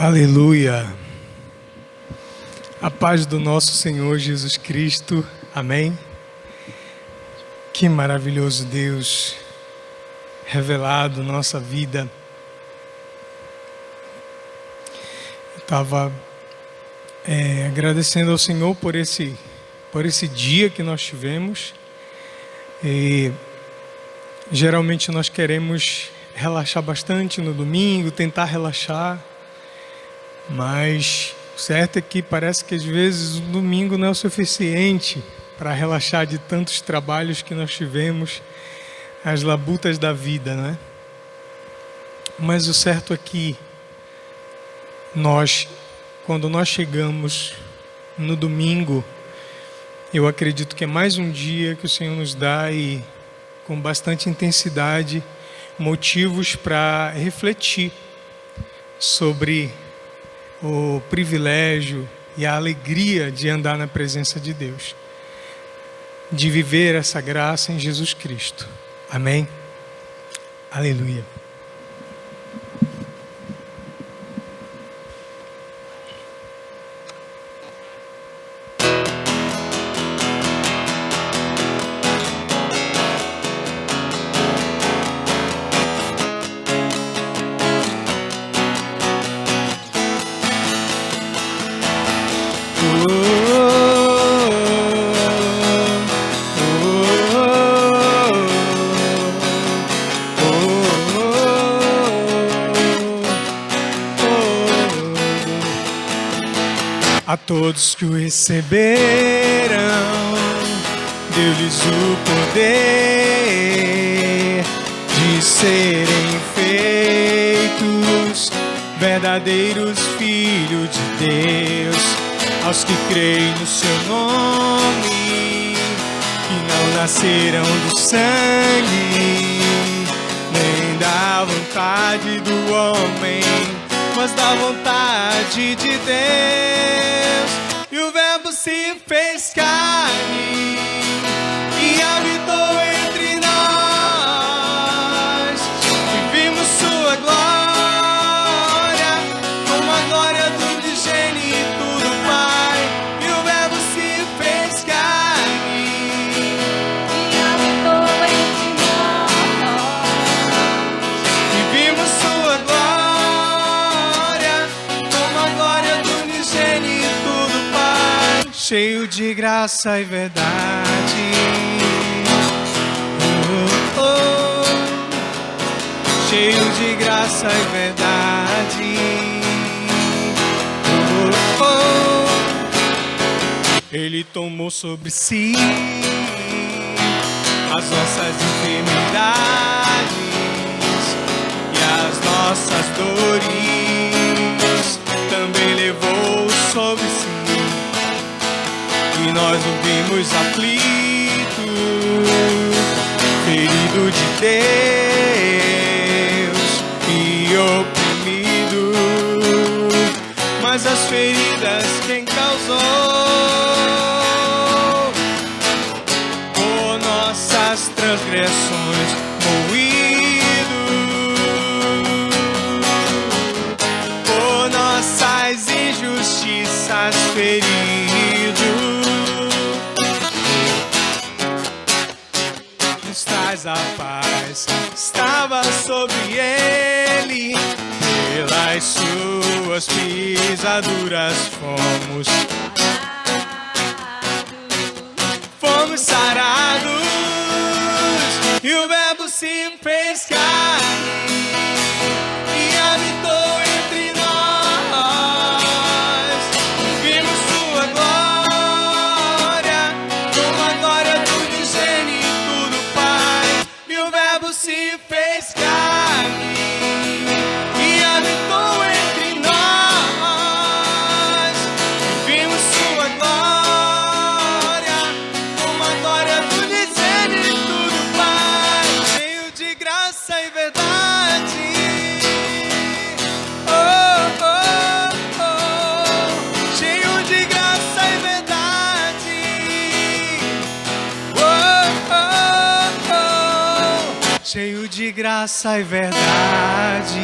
Aleluia. A paz do nosso Senhor Jesus Cristo. Amém. Que maravilhoso Deus revelado na nossa vida. Eu estava agradecendo ao Senhor por esse dia que nós tivemos. E geralmente nós queremos relaxar bastante no domingo, tentar relaxar. Mas o certo é que parece que às vezes o domingo não é o suficiente para relaxar de tantos trabalhos que nós tivemos, as labutas da vida, né? Mas o certo é que quando nós chegamos no domingo, eu acredito que é mais um dia que o Senhor nos dá e com bastante intensidade, motivos para refletir sobre o privilégio e a alegria de andar na presença de Deus, de viver essa graça em Jesus Cristo. Amém? Aleluia. A todos que o receberam, deu-lhes o poder de serem feitos verdadeiros filhos de Deus, aos que creem no seu nome, que não nasceram do sangue, nem da vontade do homem, mas da vontade de Deus. E o Verbo se fez carne e habitou entre nós, e vimos sua glória, como a glória do unigênito do Pai. E o Verbo se fez carne e habitou entre nós, e vimos sua glória, cheio de graça e verdade. Cheio de graça e verdade. Ele tomou sobre si as nossas enfermidades e as nossas dores também levou sobre si. E nós o vimos aflito, ferido de Deus e oprimido, mas as feridas quem causou? Por nossas transgressões moído, por nossas injustiças ferido. A paz estava sobre ele, pelas suas pisaduras fomos sarados. E o Verbo se fez carne e habitou entre nós, vimos sua glória, como a glória do unigênito do Pai. E o Verbo se fez carne e habitou entre nós, vimos sua glória, como a glória do unigênito do Pai, cheio de graça e verdade. Oh, oh, oh, cheio de graça e verdade. Oh, oh, oh, cheio de graça e verdade.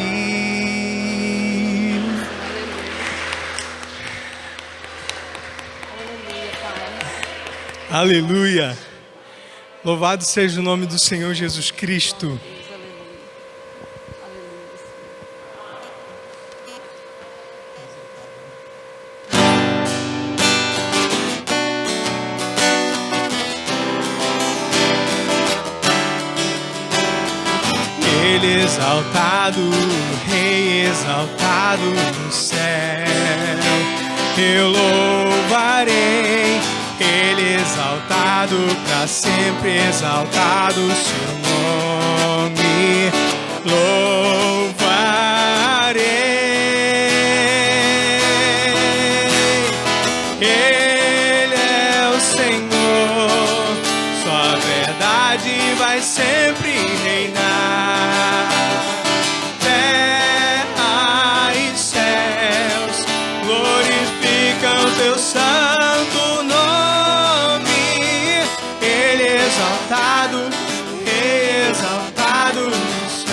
Aleluia. Louvado seja o nome do Senhor Jesus Cristo. Ele exaltado, Rei exaltado no céu, eu louvarei. Ele exaltado, para sempre exaltado, seu nome louvarei. Ele é o Senhor, sua verdade vai sempre reinar. Terra e céus glorificam teu santo nome. Ele é exaltado, exaltado no céu.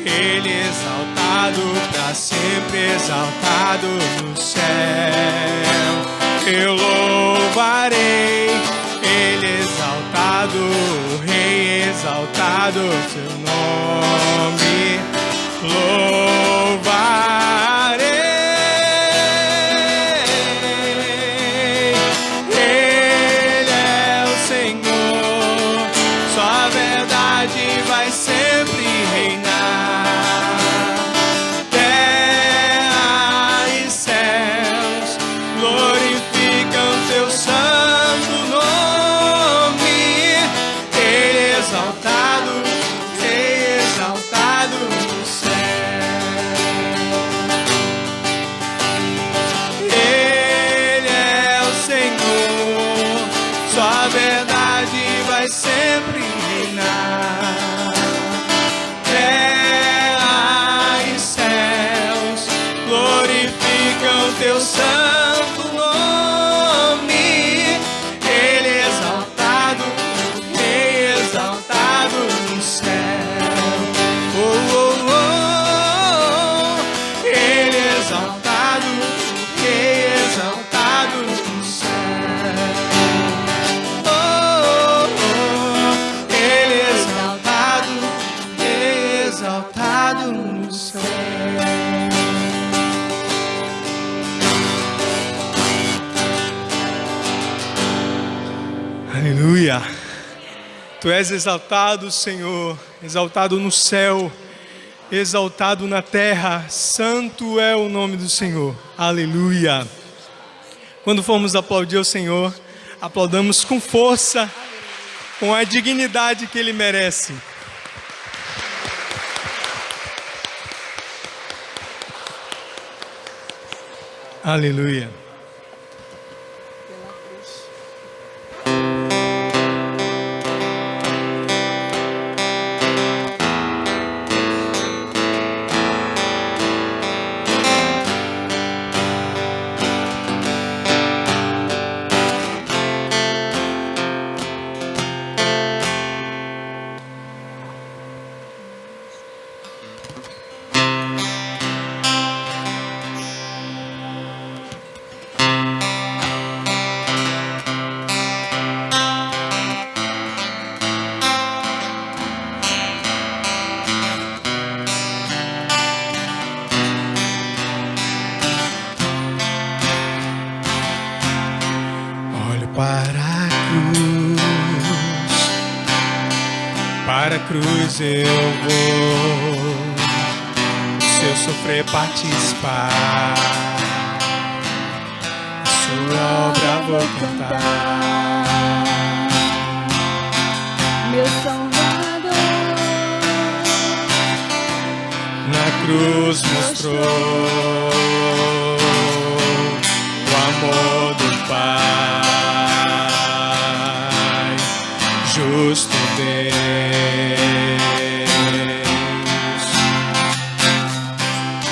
Ele é exaltado, para sempre exaltado no céu. Eu louvarei. Ele exaltado, Rei exaltado, seu nome louvarei. Ele é o Senhor, sua verdade vai sempre reinar. Terra e céus glorificam teu santo nome. Ele exaltado, exaltado no céu. Ele é o Senhor, sua verdade vai sempre reinar. Terra e céus glorificam teu santo nome. Ele é exaltado, exaltado no céu. Oh, oh, oh. Ele é exaltado, exaltado no céu. Oh, oh, oh. Ele é exaltado, exaltado no céu. Aleluia. Tu és exaltado, Senhor, exaltado no céu, exaltado na terra. Santo é o nome do Senhor. Aleluia. Quando formos aplaudir o Senhor, aplaudamos com força, com a dignidade que Ele merece. Aleluia. Para a cruz eu vou, se eu sofrer participar, a sua obra vou cantar. Meu Salvador, Na cruz mostrou o amor do Pai, justo Deus.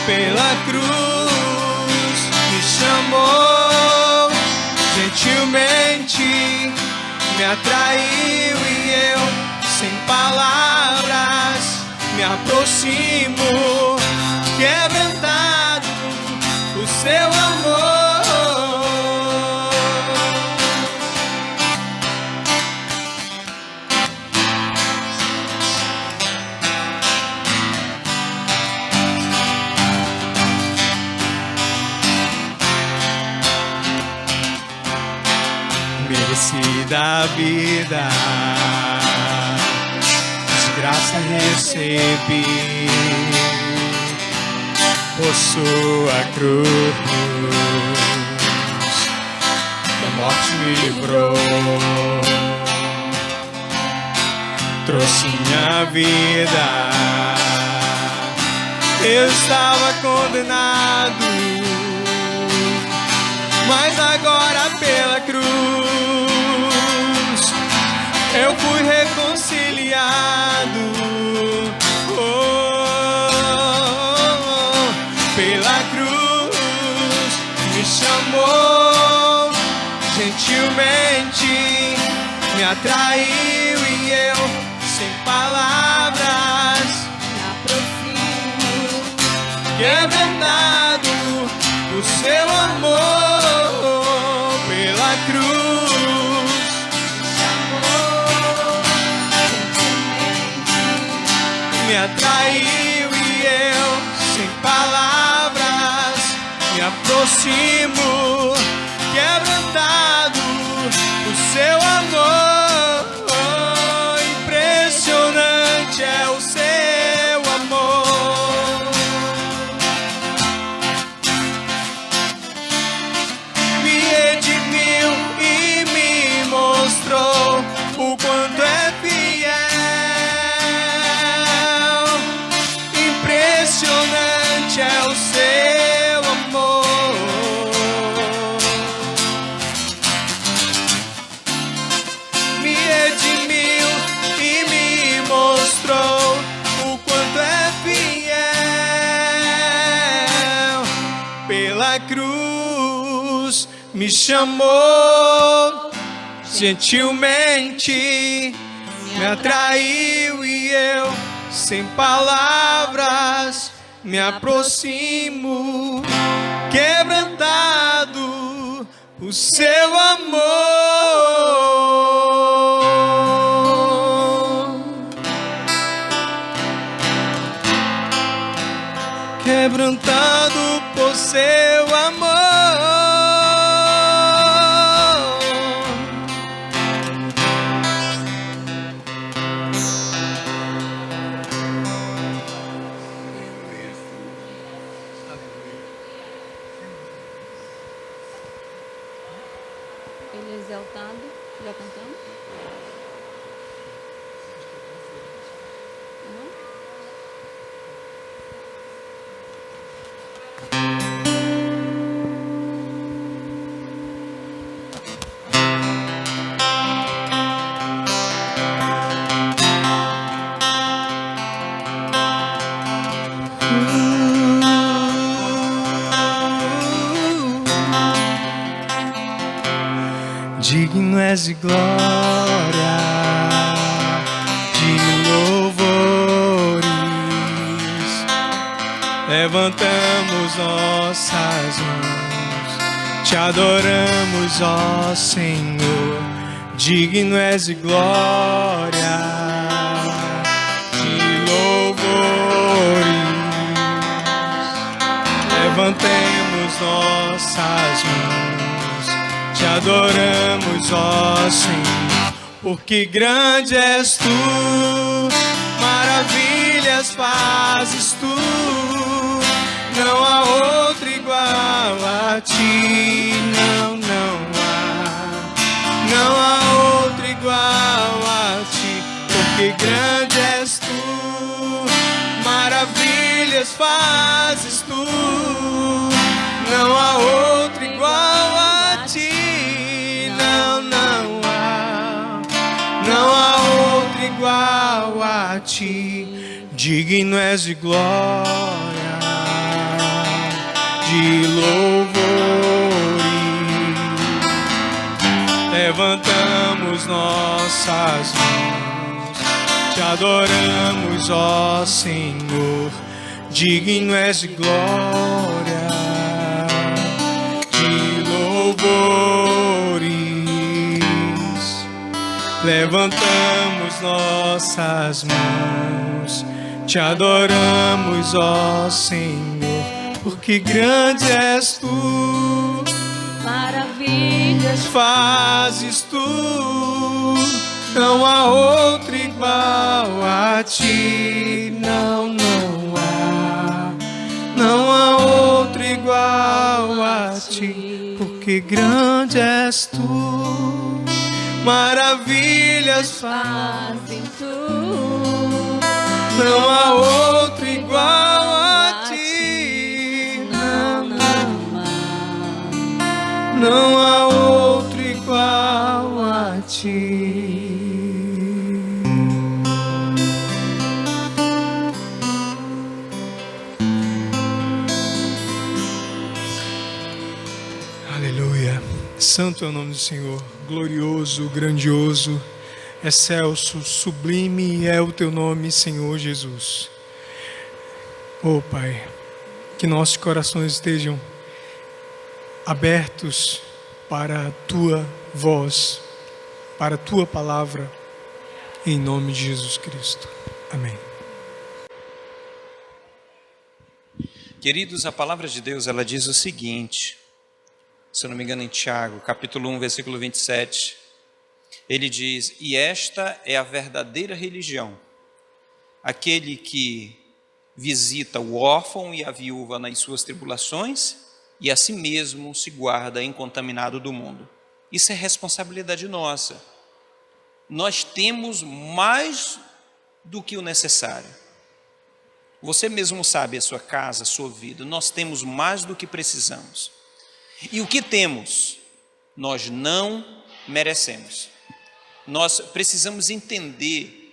Pela cruz me chamou, gentilmente me atraiu e eu, sem palavras, me aproximo, quebrantado o seu amor. merecida a vida, desgraça recebi, por sua cruz, da morte me livrou, trouxe minha vida. Eu estava condenado, mas agora pela cruz eu fui reconciliado. Pela cruz me chamou gentilmente, me atraiu e eu sem palavras me aproximo, quebrantado por seu amor. Pela cruz me atraiu e eu sem palavras me aproximo, quebrantado por seu amor. Impressionante é o seu amor. Me redimiu e me mostrou o quanto é fiel. Impressionante é o seu amor. Me redimiu e me mostrou o quanto é fiel. Pela cruz me chamou gentilmente, me atraiu e eu sem palavras me aproximo, quebrantado por seu amor. Quebrantado por seu amor. Ele é exaltado. Já cantamos? Não? Digno és de glória, de louvores. Levantamos nossas mãos, te adoramos, ó Senhor. Digno és de glória, de louvores. Levantemos nossas mãos, te adoramos, ó Senhor, porque grande és tu, maravilhas fazes tu, não há outro igual a ti, não há outro igual a ti, porque grande és tu, maravilhas fazes tu, não há outro igual a ti. Não há outro igual a ti. Digno és de glória, de louvores. Levantamos nossas mãos, te adoramos, ó Senhor. Digno és de glória, de louvores. Levantamos nossas mãos, te adoramos, ó Senhor, porque grande és tu, Maravilhas fazes tu, não há outro igual a ti, não há outro igual a ti, porque grande és tu, maravilhas fazem tu, não há outro igual a ti, não há outro igual a ti. Aleluia. Santo é o nome do Senhor, glorioso, grandioso, excelso, sublime é o teu nome, Senhor Jesus. Oh Pai, que nossos corações estejam abertos para a tua voz, para a tua palavra, em nome de Jesus Cristo. Amém. Queridos, a palavra de Deus, ela diz o seguinte, se eu não me engano em Tiago, capítulo 1, versículo 27, ele diz: e esta é a verdadeira religião, aquele que visita o órfão e a viúva nas suas tribulações e a si mesmo se guarda incontaminado do mundo. Isso é responsabilidade nossa. Nós temos mais do que o necessário. Você mesmo sabe a sua casa, a sua vida. Nós temos mais do que precisamos. E o que temos, nós não merecemos. Nós precisamos entender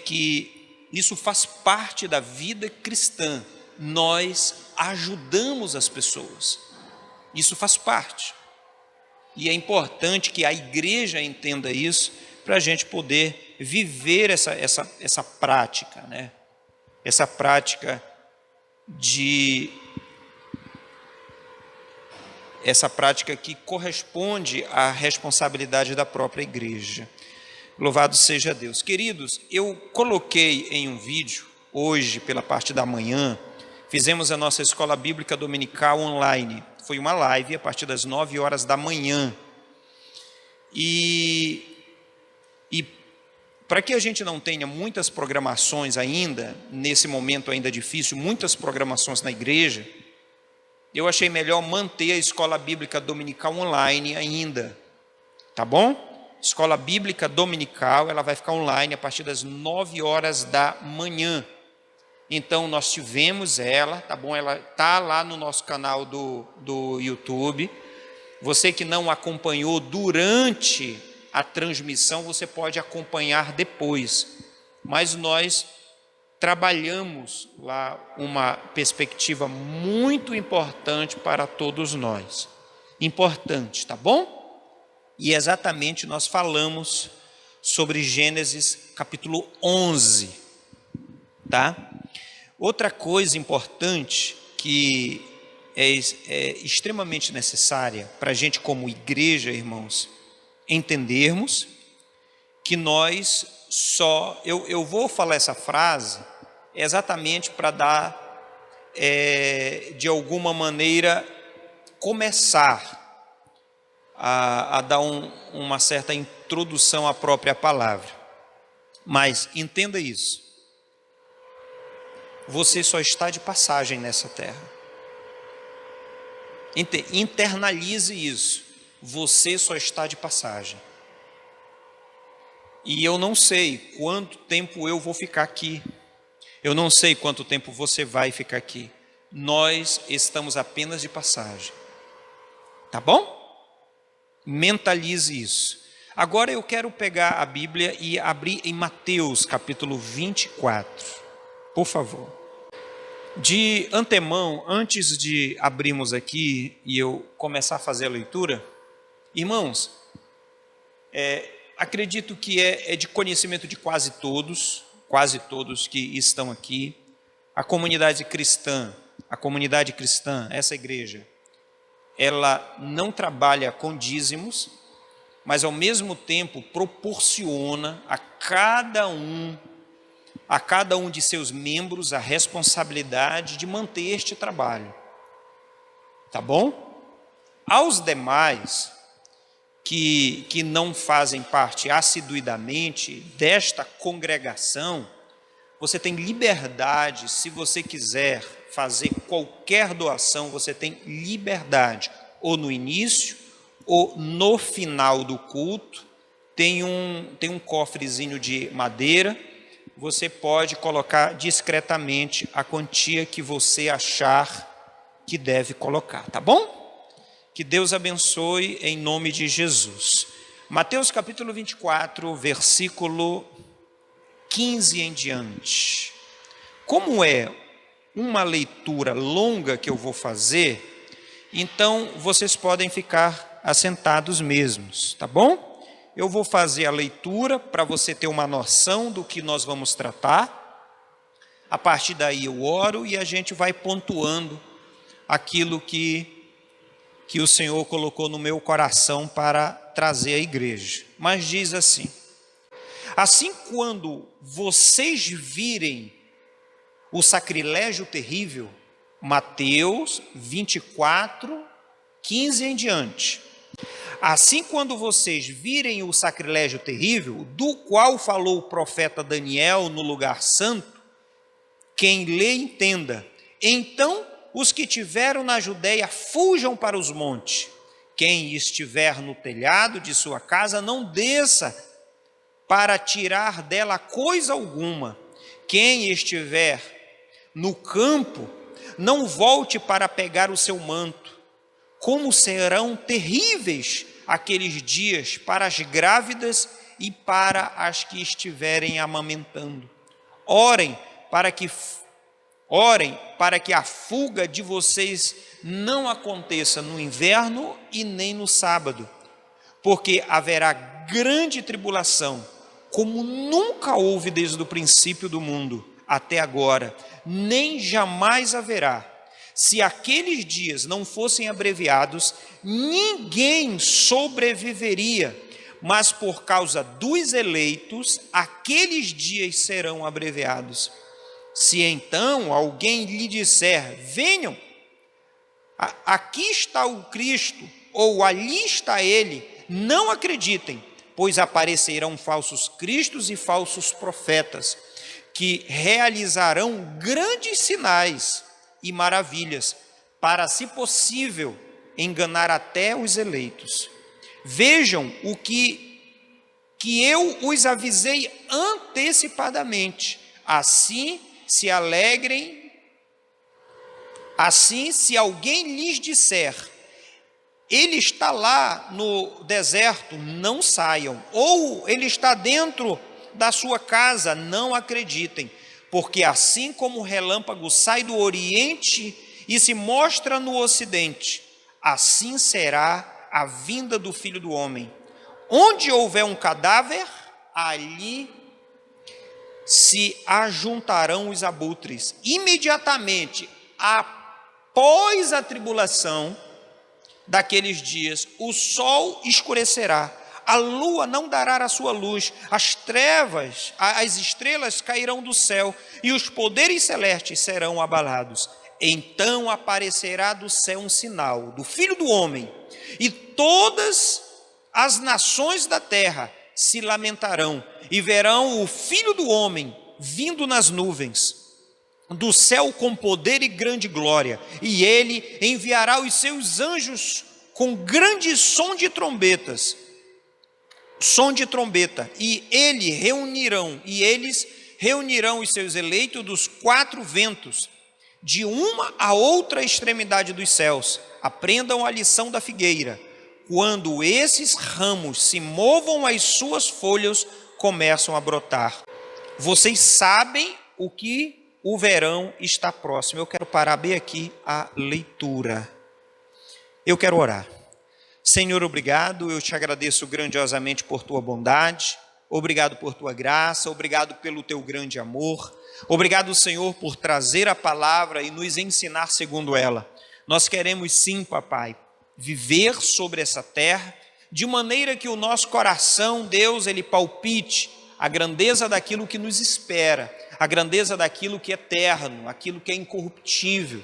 que isso faz parte da vida cristã. Nós ajudamos as pessoas. Isso faz parte. E é importante que a igreja entenda isso para a gente poder viver essa prática, né? Essa prática que corresponde à responsabilidade da própria igreja. Louvado seja Deus. Queridos, eu coloquei em um vídeo, hoje, pela parte da manhã, fizemos a nossa escola bíblica dominical online. Foi uma live a partir das 9 horas da manhã. E para que a gente não tenha muitas programações ainda, nesse momento ainda difícil, muitas programações na igreja, eu achei melhor manter a escola bíblica dominical online ainda, tá bom? Escola bíblica dominical, ela vai ficar online a partir das 9 horas da manhã. Então, nós tivemos ela, tá bom? Ela está lá no nosso canal do YouTube. Você que não acompanhou durante a transmissão, você pode acompanhar depois. Mas nós trabalhamos lá uma perspectiva muito importante para todos nós. Importante, tá bom? E exatamente nós falamos sobre Gênesis capítulo 11, tá? Outra coisa importante que é extremamente necessária para a gente como igreja, irmãos, entendermos que nós só... Eu vou falar essa frase exatamente para dar, de alguma maneira, começar a dar uma certa introdução à própria palavra. Mas entenda isso. Você só está de passagem nessa terra. Internalize isso. Você só está de passagem. E eu não sei quanto tempo eu vou ficar aqui. Eu não sei quanto tempo você vai ficar aqui. Nós estamos apenas de passagem. Tá bom? Mentalize isso. Agora eu quero pegar a Bíblia e abrir em Mateus capítulo 24. Por favor. De antemão, antes de abrirmos aqui e eu começar a fazer a leitura, irmãos, acredito que é de conhecimento de quase todos que estão aqui, a comunidade cristã, essa igreja, ela não trabalha com dízimos, mas ao mesmo tempo proporciona a cada um de seus membros a responsabilidade de manter este trabalho. Tá bom? Aos demais, que não fazem parte assiduidamente desta congregação, você tem liberdade, se você quiser fazer qualquer doação, você tem liberdade, ou no início, ou no final do culto, tem um cofrezinho de madeira, você pode colocar discretamente a quantia que você achar que deve colocar, tá bom? Que Deus abençoe em nome de Jesus. Mateus capítulo 24, versículo 15 em diante. Como é uma leitura longa que eu vou fazer, então vocês podem ficar assentados mesmos, tá bom? Eu vou fazer a leitura para você ter uma noção do que nós vamos tratar. A partir daí eu oro e a gente vai pontuando aquilo que o Senhor colocou no meu coração para trazer à igreja. Mas diz assim: assim, quando vocês virem o sacrilégio terrível, Mateus 24, 15 em diante. Assim, quando vocês virem o sacrilégio terrível, do qual falou o profeta Daniel no lugar santo, quem lê entenda. Então, os que tiveram na Judéia fujam para os montes. Quem estiver no telhado de sua casa, não desça para tirar dela coisa alguma. Quem estiver no campo, não volte para pegar o seu manto. Como serão terríveis aqueles dias para as grávidas e para as que estiverem amamentando. Orem para que a fuga de vocês não aconteça no inverno e nem no sábado, porque haverá grande tribulação, como nunca houve desde o princípio do mundo até agora, nem jamais haverá. Se aqueles dias não fossem abreviados, ninguém sobreviveria, mas por causa dos eleitos, aqueles dias serão abreviados. Se então alguém lhe disser, venham, aqui está o Cristo, ou ali está ele, não acreditem, pois aparecerão falsos cristos e falsos profetas, que realizarão grandes sinais e maravilhas, para, se possível, enganar até os eleitos. Vejam o que eu os avisei antecipadamente, assim se alegrem. Assim, se alguém lhes disser, ele está lá no deserto, não saiam, ou ele está dentro da sua casa, não acreditem, porque assim como o relâmpago sai do oriente e se mostra no ocidente, assim será a vinda do Filho do Homem. Onde houver um cadáver, ali se ajuntarão os abutres. Imediatamente após a tribulação daqueles dias, o sol escurecerá, a lua não dará a sua luz, as trevas, as estrelas cairão do céu e os poderes celestes serão abalados. Então aparecerá do céu um sinal do Filho do Homem, e todas as nações da terra se lamentarão e verão o Filho do Homem vindo nas nuvens do céu com poder e grande glória, e ele enviará os seus anjos com grande som de trombeta, e eles reunirão os seus eleitos dos quatro ventos, de uma a outra extremidade dos céus. Aprendam a lição da figueira: quando esses ramos se movam, as suas folhas começam a brotar. Vocês sabem o que o verão está próximo. Eu quero parar bem aqui a leitura. Eu quero orar. Senhor, obrigado, eu te agradeço grandiosamente por tua bondade, obrigado por tua graça, obrigado pelo teu grande amor, obrigado, Senhor, por trazer a palavra e nos ensinar segundo ela. Nós queremos sim, papai, viver sobre essa terra, de maneira que o nosso coração, Deus, ele palpite a grandeza daquilo que nos espera, a grandeza daquilo que é eterno, aquilo que é incorruptível.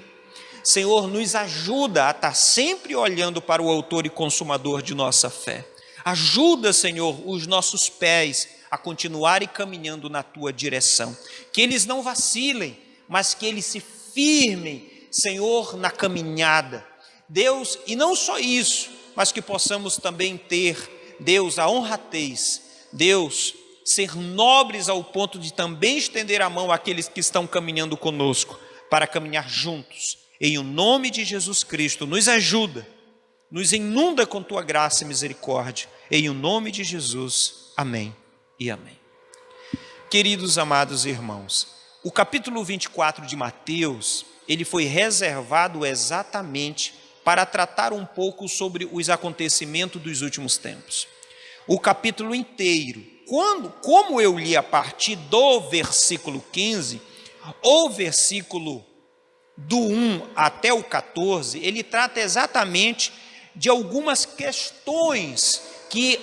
Senhor, nos ajuda a estar sempre olhando para o autor e consumador de nossa fé. Ajuda, Senhor, os nossos pés a continuarem caminhando na tua direção. Que eles não vacilem, mas que eles se firmem, Senhor, na caminhada. Deus, e não só isso, mas que possamos também ter, Deus, a honradez, Deus, ser nobres ao ponto de também estender a mão àqueles que estão caminhando conosco, para caminhar juntos. Em o nome de Jesus Cristo, nos ajuda, nos inunda com tua graça e misericórdia. Em o nome de Jesus, amém e amém. Queridos amados irmãos, o capítulo 24 de Mateus, ele foi reservado exatamente para tratar um pouco sobre os acontecimentos dos últimos tempos. O capítulo inteiro, como eu li a partir do versículo 15, o versículo do 1 até o 14, ele trata exatamente de algumas questões que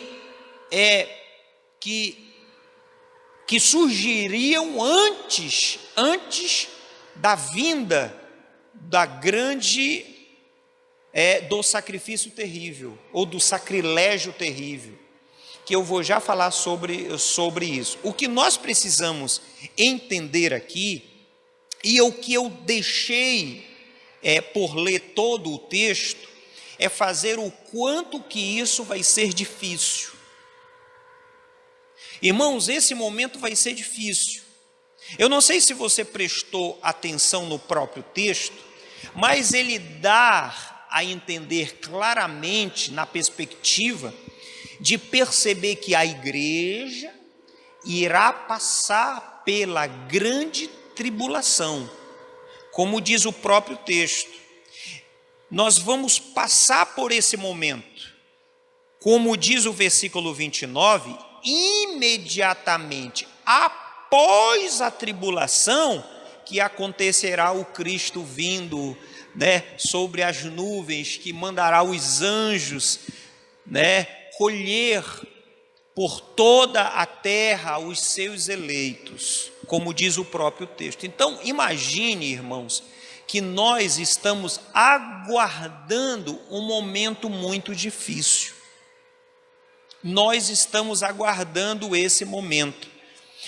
surgiriam antes da vinda da grande do sacrifício terrível, ou do sacrilégio terrível, que eu vou já falar sobre isso. O que nós precisamos entender aqui, e o que eu deixei por ler todo o texto, é fazer o quanto que isso vai ser difícil. Irmãos, esse momento vai ser difícil. Eu não sei se você prestou atenção no próprio texto, mas ele dá a entender claramente, na perspectiva de perceber que a igreja irá passar pela grande tribulação, como diz o próprio texto. Nós vamos passar por esse momento, como diz o versículo 29, imediatamente após a tribulação, que acontecerá o Cristo vindo, sobre as nuvens, que mandará os anjos, colher por toda a terra os seus eleitos, como diz o próprio texto. Então, imagine, irmãos, que nós estamos aguardando um momento muito difícil. Nós estamos aguardando esse momento.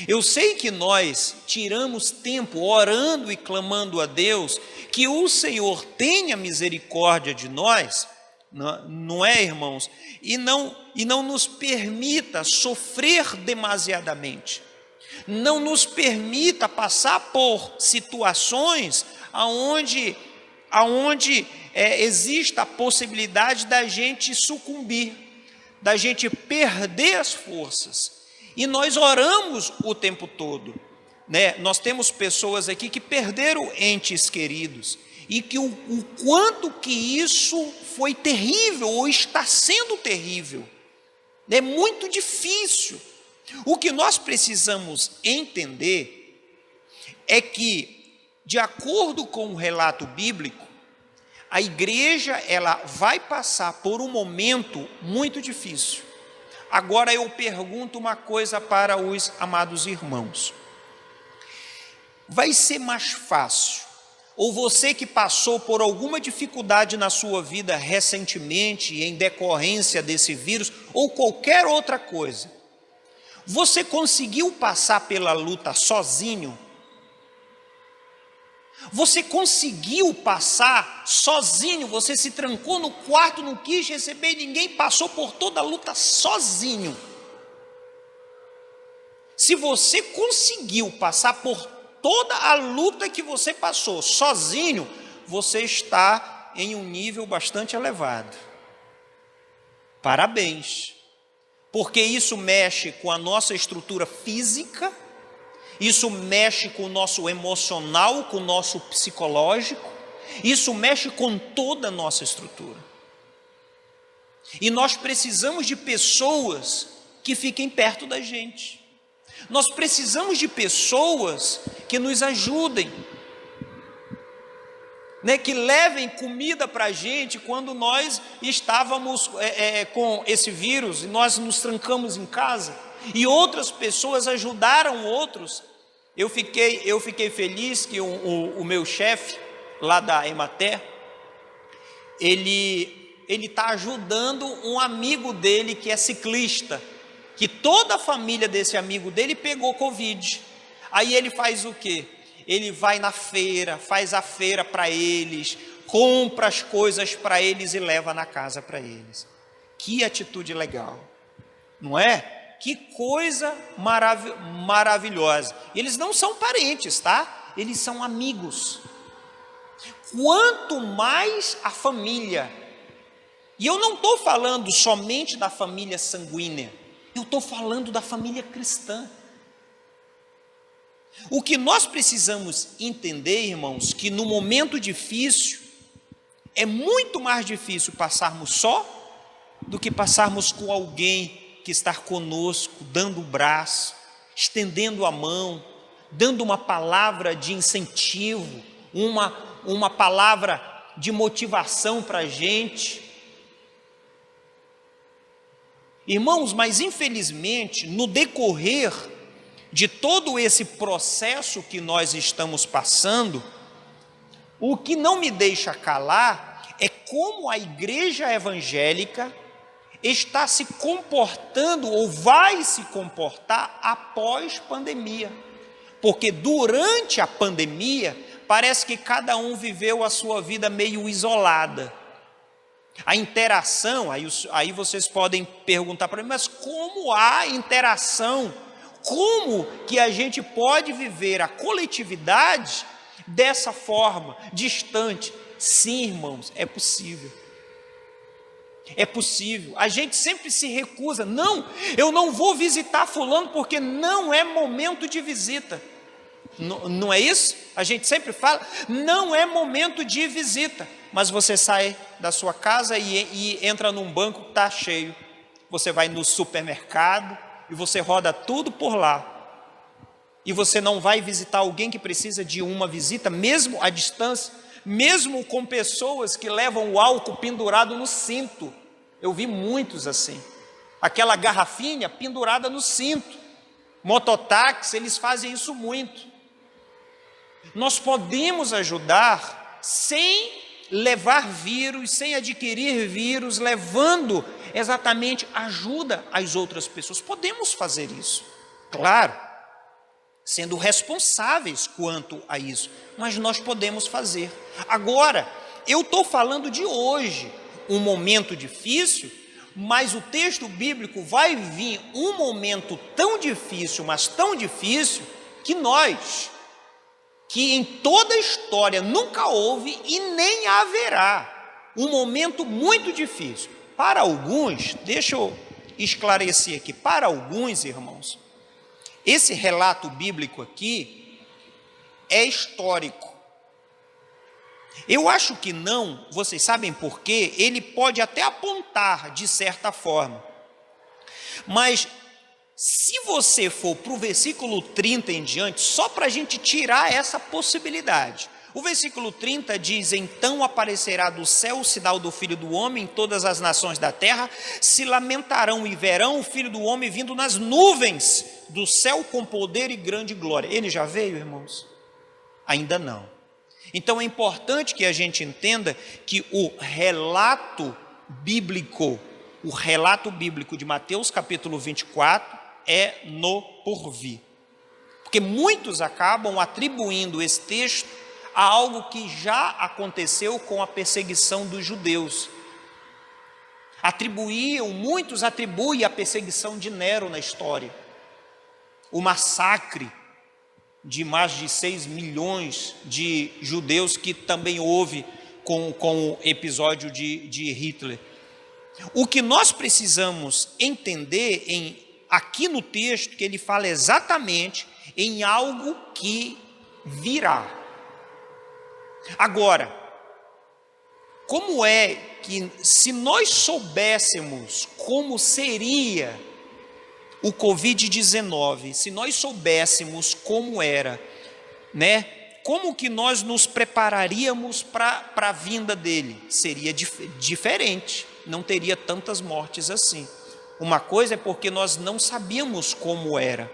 Eu sei que nós tiramos tempo orando e clamando a Deus, que o Senhor tenha misericórdia de nós, não é, irmãos? E não nos permita sofrer demasiadamente. Não nos permita passar por situações aonde exista a possibilidade da gente sucumbir, da gente perder as forças. E nós oramos o tempo todo, Nós temos pessoas aqui que perderam entes queridos, e que o quanto que isso foi terrível, ou está sendo terrível, é muito difícil. O que nós precisamos entender é que, de acordo com o relato bíblico, a igreja ela vai passar por um momento muito difícil. Agora eu pergunto uma coisa para os amados irmãos: vai ser mais fácil, ou você que passou por alguma dificuldade na sua vida recentemente, em decorrência desse vírus, ou qualquer outra coisa, você conseguiu passar pela luta sozinho? Você conseguiu passar sozinho? Você se trancou no quarto, não quis receber ninguém, passou por toda a luta sozinho? Se você conseguiu passar por toda a luta que você passou sozinho, você está em um nível bastante elevado. Parabéns, porque isso mexe com a nossa estrutura física, isso mexe com o nosso emocional, com o nosso psicológico, isso mexe com toda a nossa estrutura. E nós precisamos de pessoas que fiquem perto da gente. Nós precisamos de pessoas que nos ajudem, que levem comida para a gente quando nós estávamos com esse vírus e nós nos trancamos em casa, e outras pessoas ajudaram outros. Eu fiquei feliz que o meu chefe lá da Emater, ele ele está ajudando um amigo dele que é ciclista, que toda a família desse amigo dele pegou Covid. Aí ele faz o quê? Ele vai na feira, faz a feira para eles, compra as coisas para eles e leva na casa para eles. Que atitude legal, não é? Que coisa maravilhosa. Eles não são parentes, tá? Eles são amigos. Quanto mais a família, e eu não estou falando somente da família sanguínea, eu estou falando da família cristã. O que nós precisamos entender, irmãos, que no momento difícil, é muito mais difícil passarmos só do que passarmos com alguém que está conosco, dando o braço, estendendo a mão, dando uma palavra de incentivo, uma palavra de motivação para a gente. Irmãos, mas infelizmente, no decorrer de todo esse processo que nós estamos passando, o que não me deixa calar é como a igreja evangélica está se comportando ou vai se comportar após pandemia. Porque durante a pandemia, parece que cada um viveu a sua vida meio isolada. A interação, aí vocês podem perguntar para mim, mas como há interação? Como que a gente pode viver a coletividade dessa forma, distante? Sim, irmãos, é possível. É possível. A gente sempre se recusa. Não, eu não vou visitar fulano porque não é momento de visita. Não é isso? A gente sempre fala, não é momento de visita. Mas você sai da sua casa e entra num banco que está cheio. Você vai no supermercado e você roda tudo por lá. E você não vai visitar alguém que precisa de uma visita, mesmo à distância, mesmo com pessoas que levam o álcool pendurado no cinto. Eu vi muitos assim. Aquela garrafinha pendurada no cinto. Mototáxi, eles fazem isso muito. Nós podemos ajudar sem levar vírus, sem adquirir vírus, levando exatamente ajuda às outras pessoas. Podemos fazer isso, claro, sendo responsáveis quanto a isso, mas nós podemos fazer. Agora, eu estou falando de hoje, um momento difícil, mas o texto bíblico vai vir um momento tão difícil, mas tão difícil, que em toda a história nunca houve e nem haverá um momento muito difícil. Para alguns, deixa eu esclarecer aqui, para alguns irmãos, esse relato bíblico aqui é histórico. Eu acho que não, vocês sabem por quê? Ele pode até apontar de certa forma, mas se você for para o versículo 30 em diante, só para a gente tirar essa possibilidade. O versículo 30 diz, então aparecerá do céu o sinal do Filho do Homem, todas as nações da terra se lamentarão e verão o Filho do Homem vindo nas nuvens do céu com poder e grande glória. Ele já veio, irmãos? Ainda não. Então é importante que a gente entenda que o relato bíblico de Mateus capítulo 24 é no porvir. Porque muitos acabam atribuindo esse texto a algo que já aconteceu com a perseguição dos judeus. Muitos atribuem a perseguição de Nero na história. O massacre de mais de 6 milhões de judeus que também houve com o episódio de Hitler. O que nós precisamos entender aqui no texto, que ele fala exatamente em algo que virá. Agora, como é que, se nós soubéssemos como seria o Covid-19, se nós soubéssemos como era, né? Como que nós nos prepararíamos para a vinda dele? Seria diferente, não teria tantas mortes assim. Uma coisa é porque nós não sabíamos como era.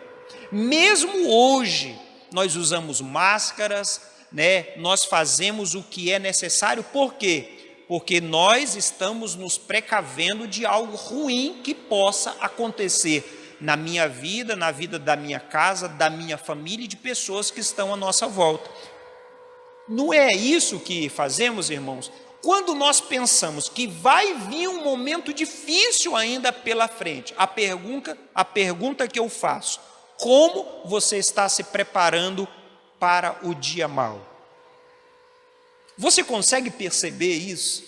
Mesmo hoje, nós usamos máscaras, né? Nós fazemos o que é necessário. Por quê? Porque nós estamos nos precavendo de algo ruim que possa acontecer na minha vida, na vida da minha casa, da minha família e de pessoas que estão à nossa volta. Não é isso que fazemos, irmãos? Quando nós pensamos que vai vir um momento difícil ainda pela frente, a pergunta que eu faço: como você está se preparando para o dia mau? Você consegue perceber isso?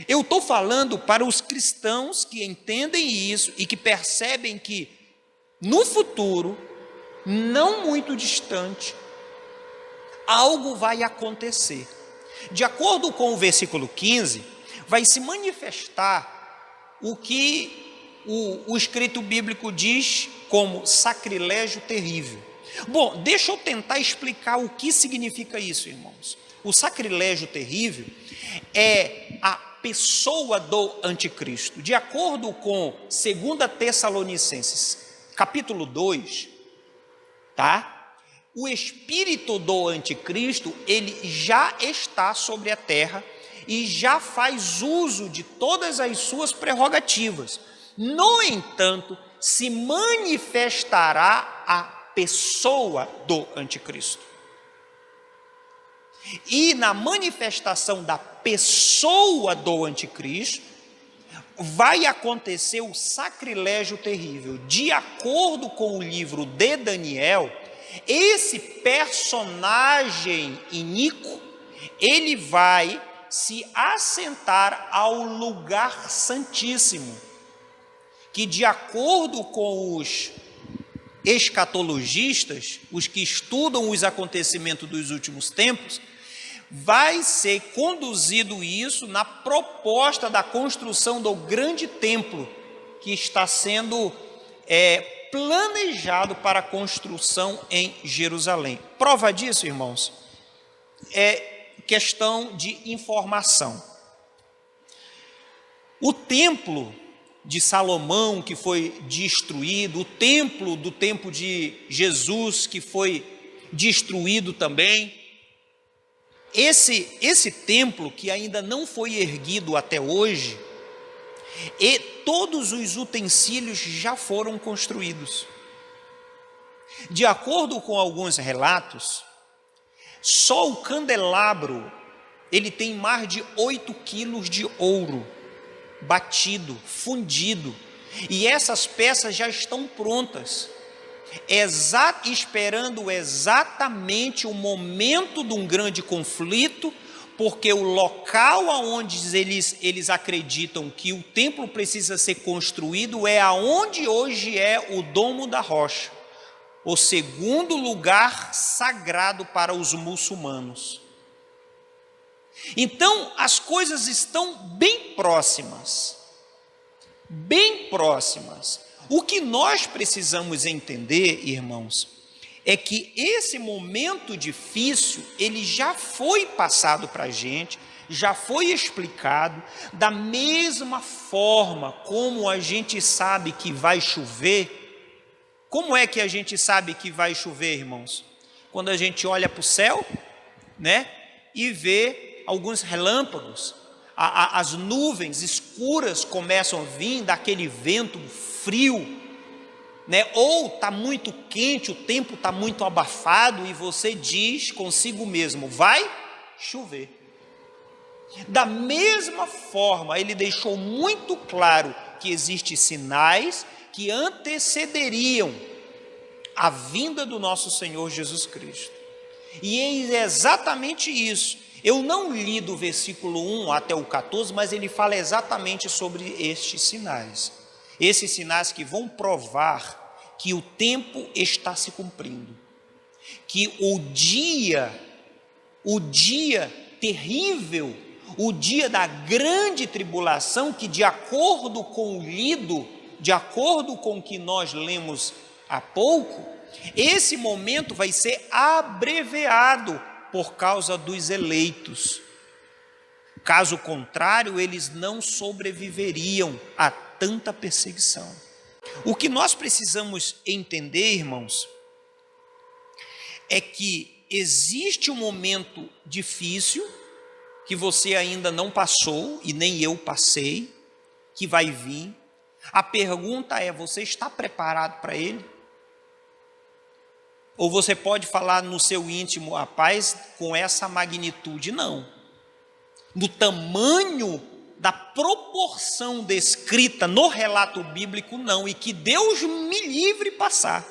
Eu estou falando para os cristãos que entendem isso e que percebem que no futuro, não muito distante, algo vai acontecer. De acordo com o versículo 15, vai se manifestar o que o escrito bíblico diz como sacrilégio terrível. Bom, deixa eu tentar explicar o que significa isso, irmãos. O sacrilégio terrível é a pessoa do anticristo. De acordo com 2 Tessalonicenses, capítulo 2, tá? O espírito do anticristo, ele já está sobre a terra e já faz uso de todas as suas prerrogativas. No entanto, se manifestará a pessoa do anticristo. E na manifestação da pessoa do anticristo, vai acontecer o sacrilégio terrível. De acordo com o livro de Daniel, esse personagem iníquo, ele vai se assentar ao lugar santíssimo, que de acordo com os escatologistas, os que estudam os acontecimentos dos últimos tempos, vai ser conduzido isso na proposta da construção do grande templo que está sendo planejado para a construção em Jerusalém. Prova disso, irmãos, é questão de informação. O templo de Salomão que foi destruído, o templo do tempo de Jesus que foi destruído também, esse templo que ainda não foi erguido até hoje, e todos os utensílios já foram construídos. De acordo com alguns relatos, só o candelabro, ele tem mais de 8 quilos de ouro, batido, fundido, e essas peças já estão prontas, esperando exatamente o momento de um grande conflito, porque o local aonde eles acreditam que o templo precisa ser construído é aonde hoje é o Domo da Rocha, o segundo lugar sagrado para os muçulmanos. Então, as coisas estão bem próximas. Bem próximas. O que nós precisamos entender, irmãos, é que esse momento difícil, ele já foi passado para a gente, já foi explicado, da mesma forma como a gente sabe que vai chover. Como é que a gente sabe que vai chover, irmãos? Quando a gente olha para o céu, né, e vê alguns relâmpagos, as nuvens escuras começam a vir daquele vento frio, né? Ou está muito quente, o tempo está muito abafado e você diz consigo mesmo, vai chover. Da mesma forma, ele deixou muito claro que existem sinais que antecederiam a vinda do nosso Senhor Jesus Cristo. E é exatamente isso. Eu não li do versículo 1 até o 14, mas ele fala exatamente sobre estes sinais. Esses sinais que vão provar que o tempo está se cumprindo. Que o dia terrível, o dia da grande tribulação, que de acordo com o lido, de acordo com o que nós lemos há pouco, esse momento vai ser abreviado por causa dos eleitos. Caso contrário, eles não sobreviveriam a tanta perseguição. O que nós precisamos entender, irmãos, é que existe um momento difícil, que você ainda não passou e nem eu passei, que vai vir. A pergunta é: você está preparado para ele? Ou você pode falar no seu íntimo: rapaz, com essa magnitude não. No tamanho da proporção descrita no relato bíblico, não. E que Deus me livre passar.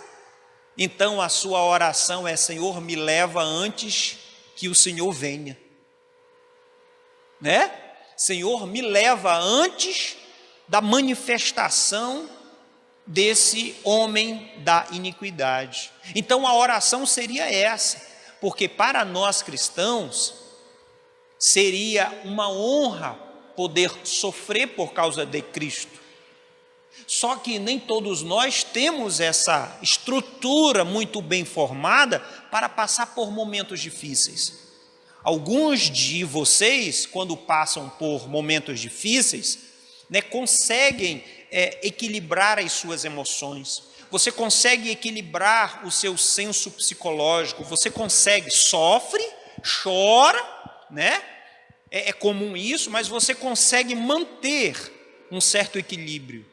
Então a sua oração é: Senhor, me leva antes que o Senhor venha. Né? Senhor, me leva antes da manifestação desse homem da iniquidade. Então a oração seria essa, porque para nós cristãos seria uma honra poder sofrer por causa de Cristo. Só que nem todos nós temos essa estrutura muito bem formada para passar por momentos difíceis. Alguns de vocês, quando passam por momentos difíceis, conseguem equilibrar as suas emoções. Você consegue equilibrar o seu senso psicológico. Você consegue, sofre, chora, é comum isso, mas você consegue manter um certo equilíbrio,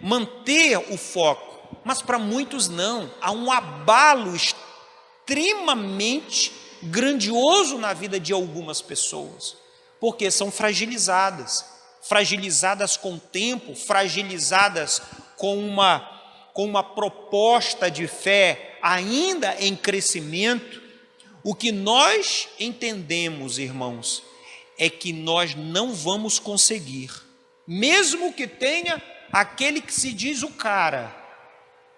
manter o foco. Mas para muitos não, há um abalo extremamente grandioso na vida de algumas pessoas, porque são fragilizadas com o tempo, fragilizadas com uma proposta de fé ainda em crescimento. O que nós entendemos, irmãos, é que nós não vamos conseguir, mesmo que tenha aquele que se diz o cara,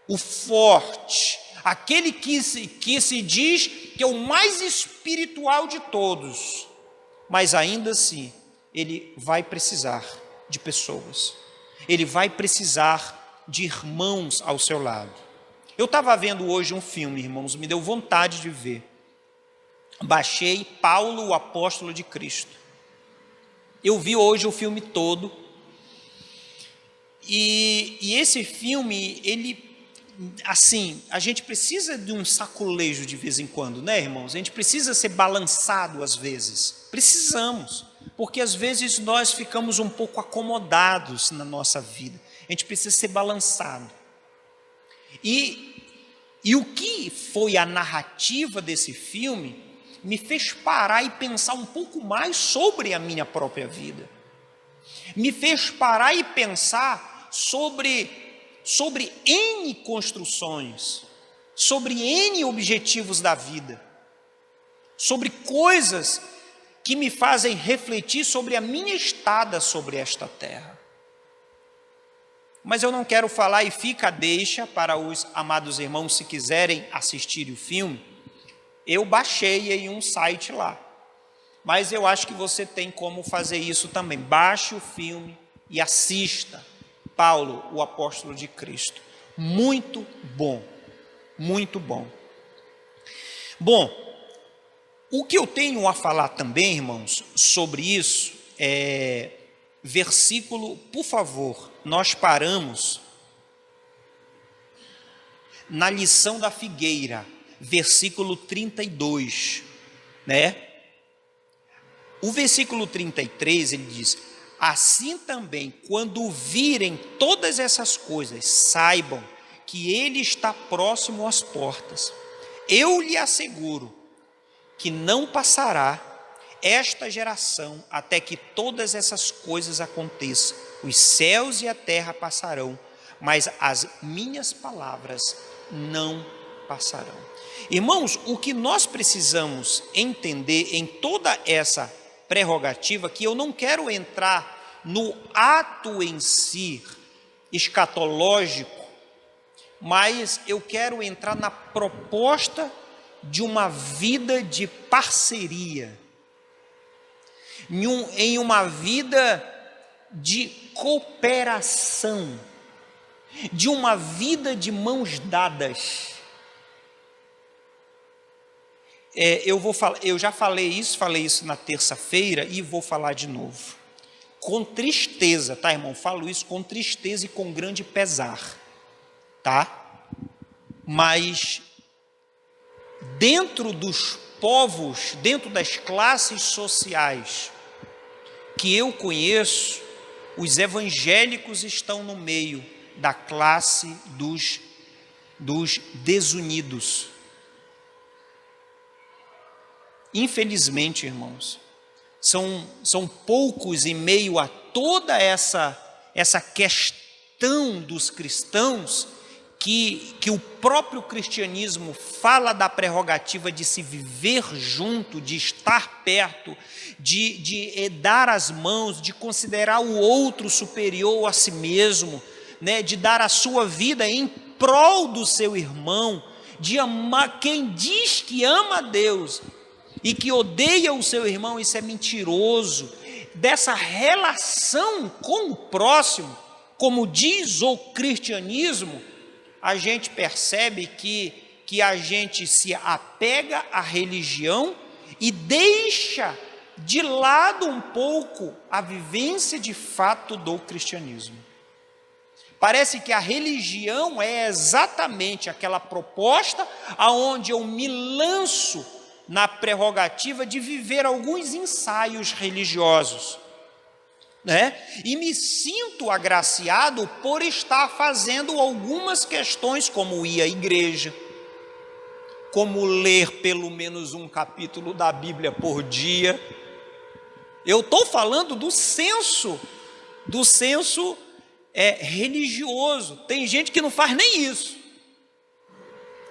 o forte, aquele que se diz que é o mais espiritual de todos, mas ainda assim, ele vai precisar de pessoas, ele vai precisar de irmãos ao seu lado. Eu estava vendo hoje um filme, irmãos, me deu vontade de ver. Baixei Paulo, o apóstolo de Cristo. Eu vi hoje o filme todo, e esse filme, ele, assim, a gente precisa de um saculejo de vez em quando, irmãos? A gente precisa ser balançado às vezes, precisamos, porque às vezes nós ficamos um pouco acomodados na nossa vida, a gente precisa ser balançado. E o que foi a narrativa desse filme me fez parar e pensar um pouco mais sobre a minha própria vida, me fez parar e pensar sobre N construções, sobre N objetivos da vida, sobre coisas que me fazem refletir sobre a minha estada sobre esta terra. Mas eu não quero falar, e fica a deixa para os amados irmãos, se quiserem assistir o filme. Eu baixei aí um site lá, mas eu acho que você tem como fazer isso também. Baixe o filme e assista Paulo, o apóstolo de Cristo. Muito bom, muito bom. Bom, o que eu tenho a falar também, irmãos, sobre isso é versículo, por favor, nós paramos na lição da figueira, versículo 32, O versículo 33, ele diz: assim também, quando virem todas essas coisas, saibam que ele está próximo às portas. Eu lhe asseguro que não passará esta geração até que todas essas coisas aconteçam. Os céus e a terra passarão, mas as minhas palavras não passarão. Irmãos, o que nós precisamos entender em toda essa prerrogativa, que eu não quero entrar no ato em si escatológico, mas eu quero entrar na proposta de uma vida de parceria, em uma vida de cooperação, de uma vida de mãos dadas. Eu já falei isso na terça-feira e vou falar de novo. Com tristeza, tá, irmão? Falo isso com tristeza e com grande pesar, tá? Mas dentro dos povos, dentro das classes sociais que eu conheço, os evangélicos estão no meio da classe dos desunidos. Infelizmente, irmãos, são poucos em meio a toda essa questão dos cristãos que o próprio cristianismo fala da prerrogativa de se viver junto, de estar perto, de dar as mãos, de considerar o outro superior a si mesmo, né, de dar a sua vida em prol do seu irmão, de amar quem diz que ama a Deus e que odeia o seu irmão. Isso é mentiroso. Dessa relação com o próximo, como diz o cristianismo, a gente percebe que a gente se apega à religião e deixa de lado um pouco a vivência de fato do cristianismo. Parece que a religião é exatamente aquela proposta aonde eu me lanço na prerrogativa de viver alguns ensaios religiosos, né? E me sinto agraciado por estar fazendo algumas questões, como ir à igreja, como ler pelo menos um capítulo da Bíblia por dia. Eu estou falando do senso religioso. Tem gente que não faz nem isso,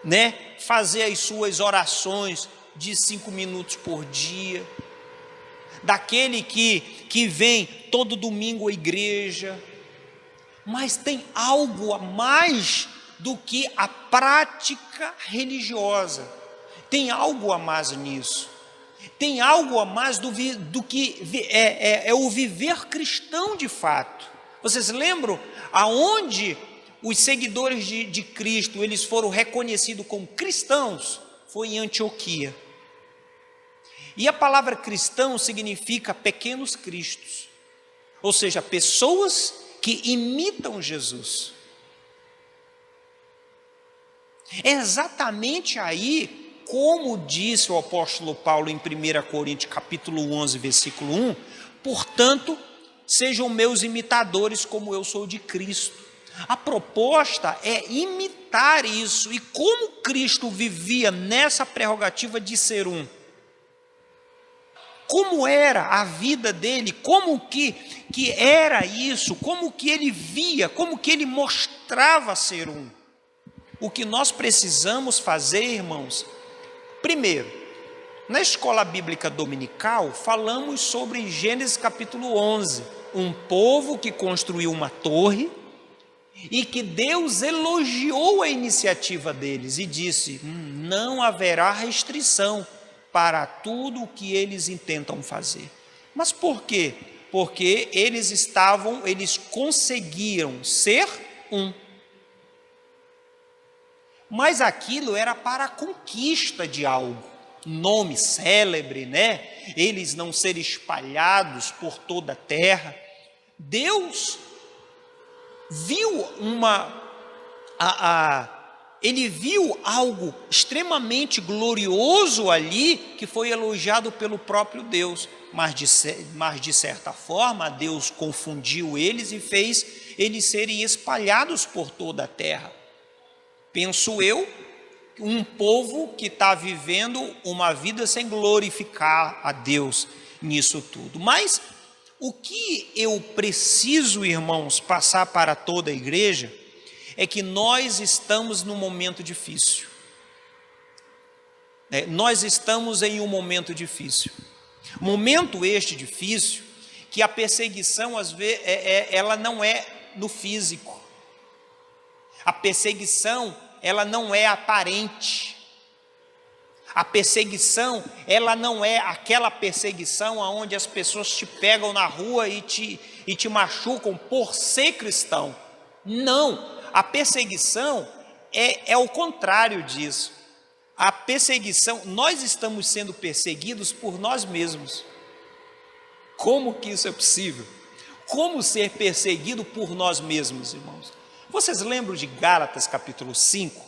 né? Fazer as suas orações de 5 minutos por dia, daquele que vem todo domingo à igreja, mas tem algo a mais do que a prática religiosa, tem algo a mais nisso, tem algo a mais do que é o viver cristão de fato. Vocês lembram aonde os seguidores de Cristo eles foram reconhecidos como cristãos? Foi em Antioquia. E a palavra cristão significa pequenos cristos, ou seja, pessoas que imitam Jesus. É exatamente aí, como disse o apóstolo Paulo em 1 Coríntios capítulo 11, versículo 1, portanto, sejam meus imitadores como eu sou de Cristo. A proposta é imitar isso. E como Cristo vivia nessa prerrogativa de ser um? Como era a vida dele, como que era isso, como que ele via, como que ele mostrava ser um. O que nós precisamos fazer, irmãos, primeiro, na escola bíblica dominical, falamos sobre Gênesis capítulo 11, um povo que construiu uma torre e que Deus elogiou a iniciativa deles e disse, não haverá restrição para tudo o que eles intentam fazer. Mas por quê? Porque eles conseguiram ser um. Mas aquilo era para a conquista de algo, nome célebre, né? Eles não serem espalhados por toda a terra. Deus viu ele viu algo extremamente glorioso ali, que foi elogiado pelo próprio Deus, mas de certa forma Deus confundiu eles e fez eles serem espalhados por toda a terra. Penso eu, um povo que está vivendo uma vida sem glorificar a Deus nisso tudo. Mas o que eu preciso, irmãos, passar para toda a igreja, é que nós estamos num momento difícil. Nós estamos em um momento difícil. Momento este difícil, que a perseguição, às vezes, ela não é no físico. A perseguição, ela não é aparente. A perseguição, ela não é aquela perseguição onde as pessoas te pegam na rua e te machucam por ser cristão. Não. A perseguição é o contrário disso. A perseguição, nós estamos sendo perseguidos por nós mesmos. Como que isso é possível? Como ser perseguido por nós mesmos, irmãos? Vocês lembram de Gálatas capítulo 5,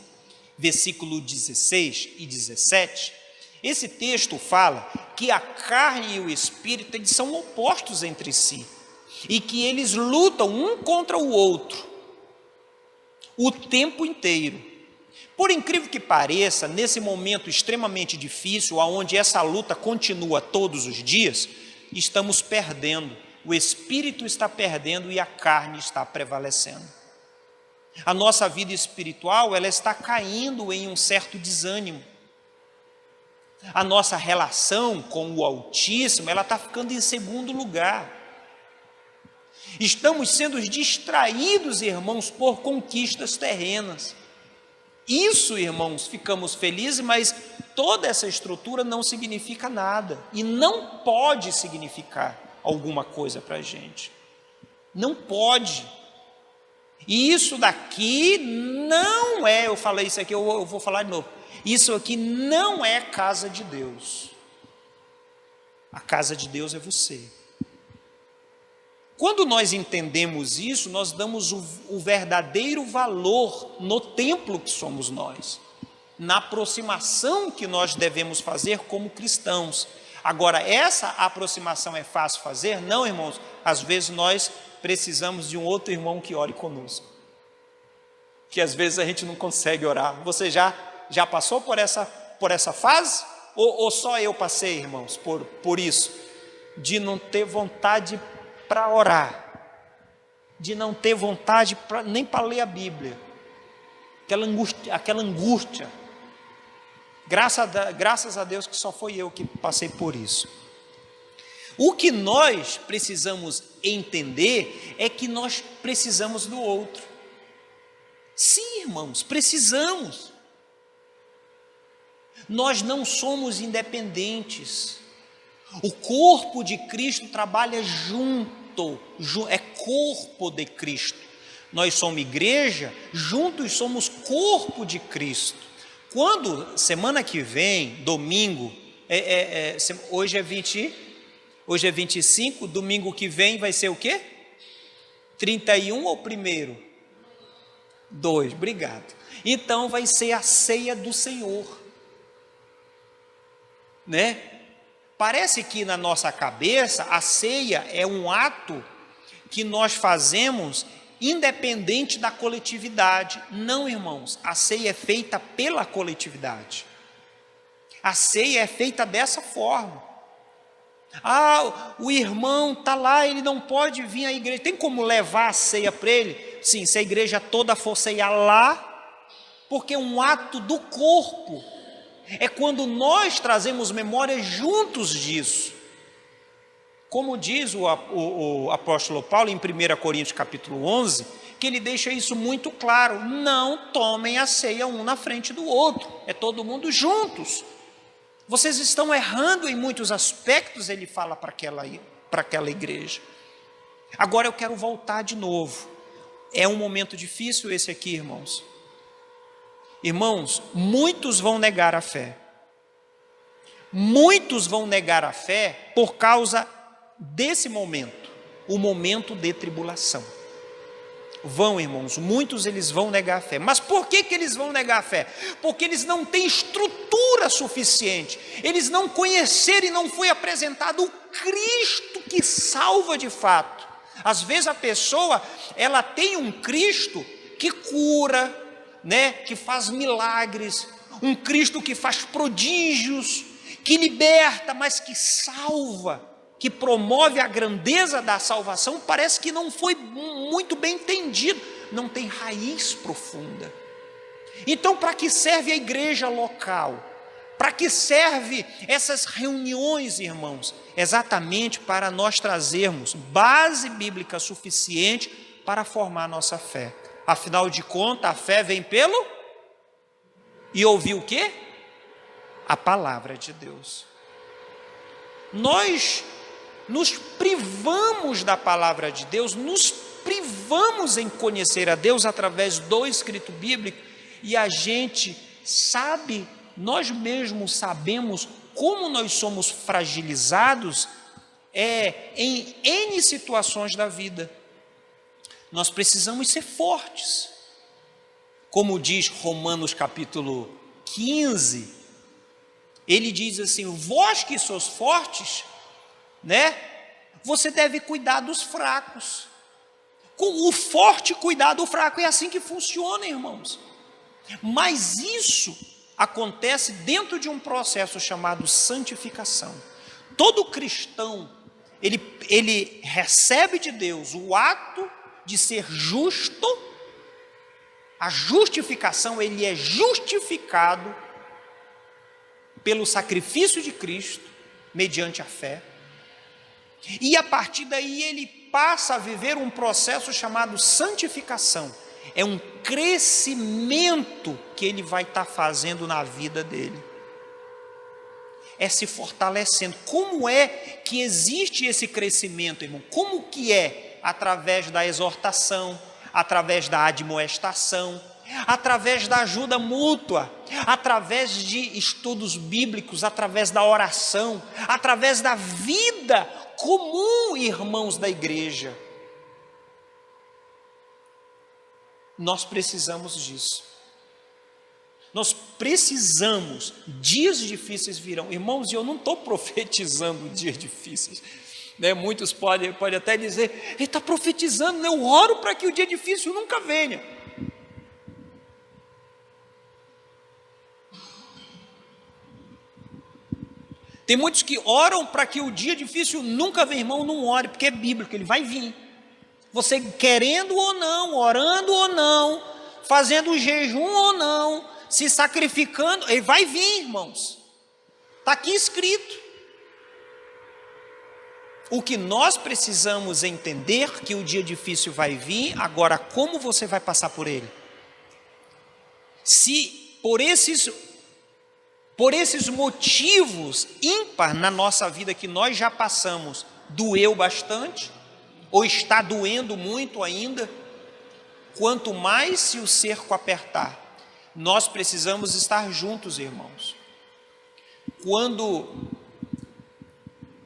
versículo 16 e 17? Esse texto fala que a carne e o espírito eles são opostos entre si e que eles lutam um contra o outro o tempo inteiro. Por incrível que pareça, nesse momento extremamente difícil, onde essa luta continua todos os dias, estamos perdendo. O espírito está perdendo e a carne está prevalecendo. A nossa vida espiritual, ela está caindo em um certo desânimo. A nossa relação com o Altíssimo, ela está ficando em segundo lugar. Estamos sendo distraídos, irmãos, por conquistas terrenas. Isso, irmãos, ficamos felizes, mas toda essa estrutura não significa nada. E não pode significar alguma coisa para a gente. Não pode. E isso daqui não é, eu falei isso aqui, eu vou falar de novo. Isso aqui não é casa de Deus. A casa de Deus é você. Quando nós entendemos isso, nós damos o verdadeiro valor no templo que somos nós, na aproximação que nós devemos fazer como cristãos. Agora, essa aproximação é fácil fazer? Não, irmãos. Às vezes nós precisamos de um outro irmão que ore conosco, que às vezes a gente não consegue orar. Você já passou por essa fase? Ou só eu passei, irmãos, por isso? De não ter vontade para orar, de não ter vontade nem para ler a Bíblia, aquela angústia. Graças a Deus que só foi eu que passei por isso. O que nós precisamos entender é que nós precisamos do outro. Sim, irmãos, precisamos. Nós não somos independentes. O corpo de Cristo trabalha junto, é corpo de Cristo. Nós somos igreja, juntos somos corpo de Cristo. Quando, semana que vem, domingo, hoje é 25, domingo que vem vai ser o quê? 31 ou 1º? 2, obrigado. Então vai ser a ceia do Senhor, né? Parece que na nossa cabeça a ceia é um ato que nós fazemos independente da coletividade. Não, irmãos, a ceia é feita pela coletividade. A ceia é feita dessa forma. O irmão está lá, ele não pode vir à igreja. Tem como levar a ceia para ele? Sim, se a igreja toda for ceiar lá, porque é um ato do corpo. É quando nós trazemos memória juntos disso. Como diz o apóstolo Paulo em 1 Coríntios capítulo 11, que ele deixa isso muito claro: não tomem a ceia um na frente do outro, é todo mundo juntos. Vocês estão errando em muitos aspectos, ele fala para aquela igreja. Agora eu quero voltar de novo. É um momento difícil esse aqui, irmãos. Irmãos, muitos vão negar a fé. Muitos vão negar a fé por causa desse momento, o momento de tribulação. Vão, irmãos, muitos eles vão negar a fé. Mas por que eles vão negar a fé? Porque eles não têm estrutura suficiente. Eles não conheceram e não foi apresentado o Cristo que salva de fato. Às vezes a pessoa, ela tem um Cristo que cura, né, que faz milagres, um Cristo que faz prodígios, que liberta, mas que salva, que promove a grandeza da salvação. Parece que não foi muito bem entendido, não tem raiz profunda. Então, para que serve a igreja local? Para que serve essas reuniões, irmãos? Exatamente para nós trazermos base bíblica suficiente para formar a nossa fé. Afinal de contas, a fé vem pelo... E ouvir o quê? A palavra de Deus. Nós nos privamos da palavra de Deus, nos privamos em conhecer a Deus através do escrito bíblico, e a gente sabe, nós mesmos sabemos como nós somos fragilizados em N situações da vida. Nós precisamos ser fortes. Como diz Romanos capítulo 15, ele diz assim: vós que sois fortes, né? Você deve cuidar dos fracos. Com o forte cuidar do fraco, é assim que funciona, irmãos. Mas isso acontece dentro de um processo chamado santificação. Todo cristão, ele recebe de Deus o ato de ser justo. A justificação, ele é justificado pelo sacrifício de Cristo, mediante a fé. E a partir daí ele passa a viver um processo chamado santificação. É um crescimento que ele vai estar fazendo na vida dele. É se fortalecendo. Como é que existe esse crescimento, irmão? Como que é? Através da exortação, através da admoestação, através da ajuda mútua, através de estudos bíblicos, através da oração, através da vida comum, irmãos da igreja. Nós precisamos disso. Nós precisamos, dias difíceis virão. Irmãos, eu não estou profetizando dias difíceis. Né? Muitos podem até dizer, ele está profetizando, eu oro para que o dia difícil nunca venha. Tem muitos que oram para que o dia difícil nunca venha. Irmão, não ore, porque é bíblico, ele vai vir. Você querendo ou não, orando ou não, fazendo jejum ou não, se sacrificando, ele vai vir, irmãos. Está aqui escrito. O que nós precisamos entender que o dia difícil vai vir, agora como você vai passar por ele? Se por esses motivos ímpar na nossa vida que nós já passamos, doeu bastante, ou está doendo muito ainda, quanto mais se o cerco apertar, nós precisamos estar juntos, irmãos. Quando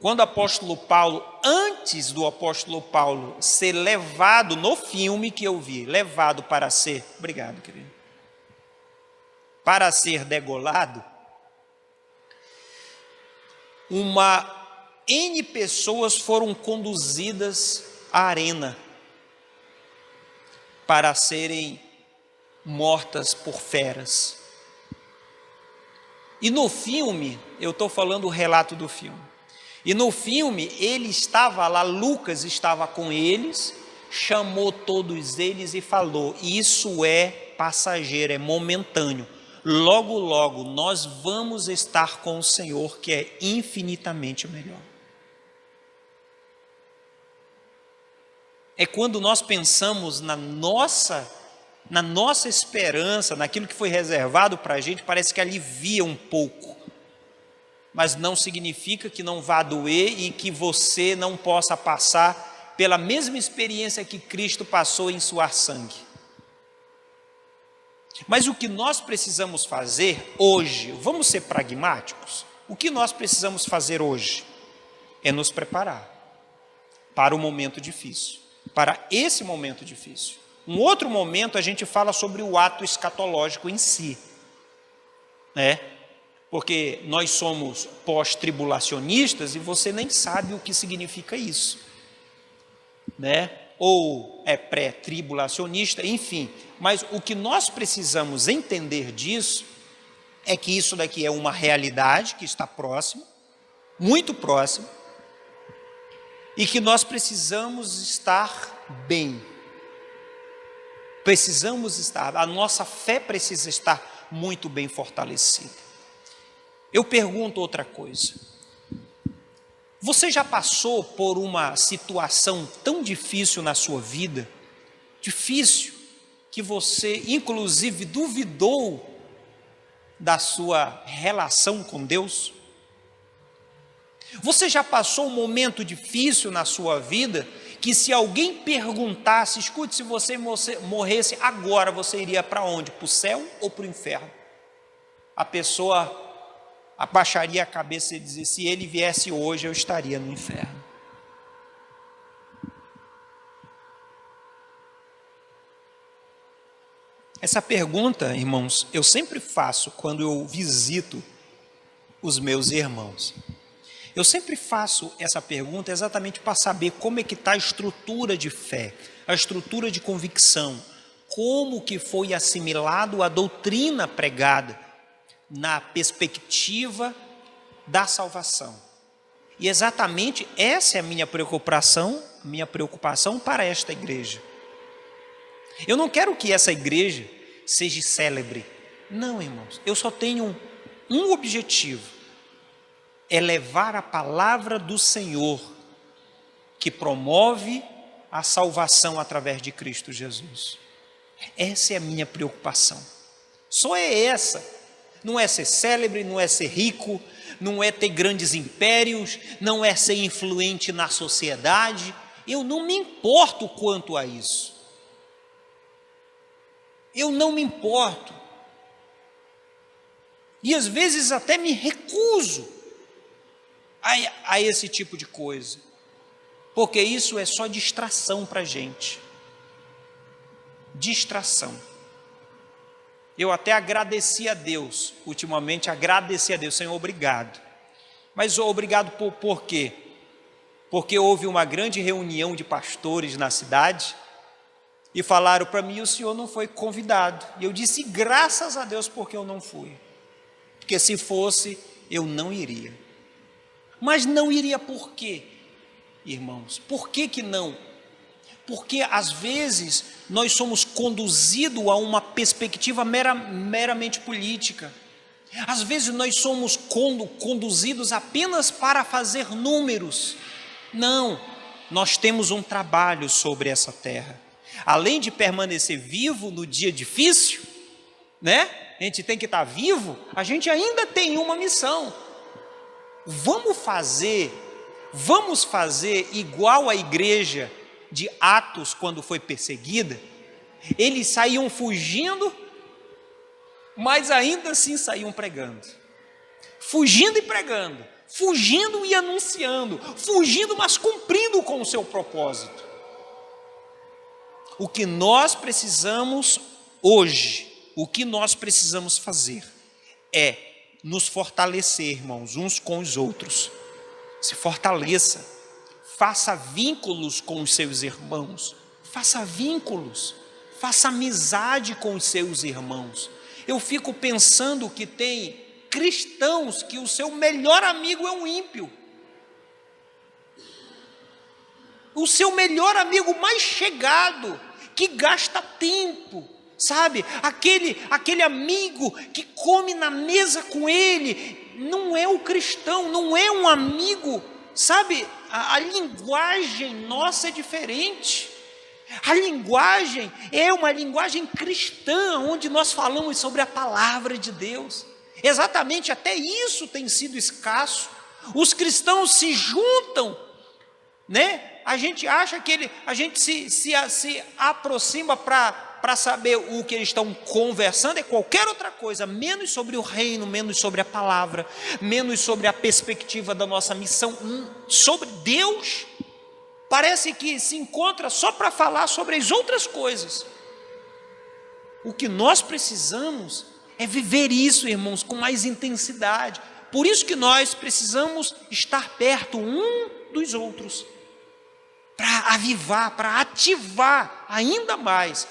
o apóstolo Paulo, antes do apóstolo Paulo ser levado, no filme que eu vi, levado para ser, obrigado querido, para ser degolado, N pessoas foram conduzidas à arena para serem mortas por feras. E no filme, eu estou falando o relato do filme, e no filme ele estava lá, Lucas estava com eles, chamou todos eles e falou: isso é passageiro, é momentâneo. Logo, logo, nós vamos estar com o Senhor, que é infinitamente melhor. É quando nós pensamos na nossa esperança, naquilo que foi reservado para a gente, parece que alivia um pouco. Mas não significa que não vá doer e que você não possa passar pela mesma experiência que Cristo passou em suar sangue. Mas o que nós precisamos fazer hoje, vamos ser pragmáticos, o que nós precisamos fazer hoje é nos preparar para o momento difícil, para esse momento difícil. Um outro momento a gente fala sobre o ato escatológico em si, né? Porque nós somos pós-tribulacionistas e você nem sabe o que significa isso, né? Ou é pré-tribulacionista, enfim. Mas o que nós precisamos entender disso é que isso daqui é uma realidade que está próxima, muito próxima, e que nós precisamos estar bem. A nossa fé precisa estar muito bem fortalecida. Eu pergunto outra coisa. Você já passou por uma situação tão difícil na sua vida, difícil, que você inclusive duvidou da sua relação com Deus? Você já passou um momento difícil na sua vida, que se alguém perguntasse, escute, se você morresse agora, você iria para onde? Para o céu ou para o inferno? A pessoa abaixaria a cabeça e dizia: se ele viesse hoje, eu estaria no inferno. Essa pergunta, irmãos, eu sempre faço quando eu visito os meus irmãos? Eu sempre faço essa pergunta exatamente para saber como é que está a estrutura de fé, a estrutura de convicção, como que foi assimilado a doutrina pregada na perspectiva da salvação. E exatamente essa é a minha preocupação para esta igreja. Eu não quero que essa igreja seja célebre. Não, irmãos, eu só tenho um objetivo: é levar a palavra do Senhor, que promove a salvação através de Cristo Jesus. Essa é a minha preocupação. Só é essa. Não é ser célebre, não é ser rico, não é ter grandes impérios, não é ser influente na sociedade. Eu não me importo quanto a isso. Eu não me importo. E às vezes até me recuso a esse tipo de coisa, porque isso é só distração para a gente. Distração. Eu até agradeci a Deus, ultimamente agradeci a Deus, Senhor, obrigado. Mas obrigado por quê? Porque houve uma grande reunião de pastores na cidade e falaram para mim: o senhor não foi convidado. E eu disse: graças a Deus porque eu não fui, porque se fosse eu não iria. Mas não iria por quê, irmãos? Por que não? Porque às vezes nós somos conduzidos a uma perspectiva meramente política. Às vezes nós somos conduzidos apenas para fazer números. Não, nós temos um trabalho sobre essa terra. Além de permanecer vivo no dia difícil, né? A gente tem que estar vivo, a gente ainda tem uma missão. Vamos fazer igual a igreja de Atos quando foi perseguida. Eles saíam fugindo, mas ainda assim saíam pregando. Fugindo e pregando, fugindo e anunciando, fugindo, mas cumprindo com o seu propósito. O que nós precisamos hoje, o que nós precisamos fazer é nos fortalecer, irmãos, uns com os outros. Se fortaleça, faça vínculos com os seus irmãos, faça vínculos, faça amizade com os seus irmãos. Eu fico pensando que tem cristãos que o seu melhor amigo é um ímpio. O seu melhor amigo mais chegado, que gasta tempo, sabe? Aquele amigo que come na mesa com ele, não é o cristão, não é um amigo, sabe? A linguagem nossa é diferente. A linguagem é uma linguagem cristã, onde nós falamos sobre a palavra de Deus. Exatamente, até isso tem sido escasso. Os cristãos se juntam, né? A gente acha que a gente se aproxima para saber o que eles estão conversando, é qualquer outra coisa, menos sobre o reino, menos sobre a palavra, menos sobre a perspectiva da nossa missão, sobre Deus. Parece que se encontra só para falar sobre as outras coisas. O que nós precisamos é viver isso, irmãos, com mais intensidade. Por isso que nós precisamos estar perto um dos outros, para avivar, para ativar ainda mais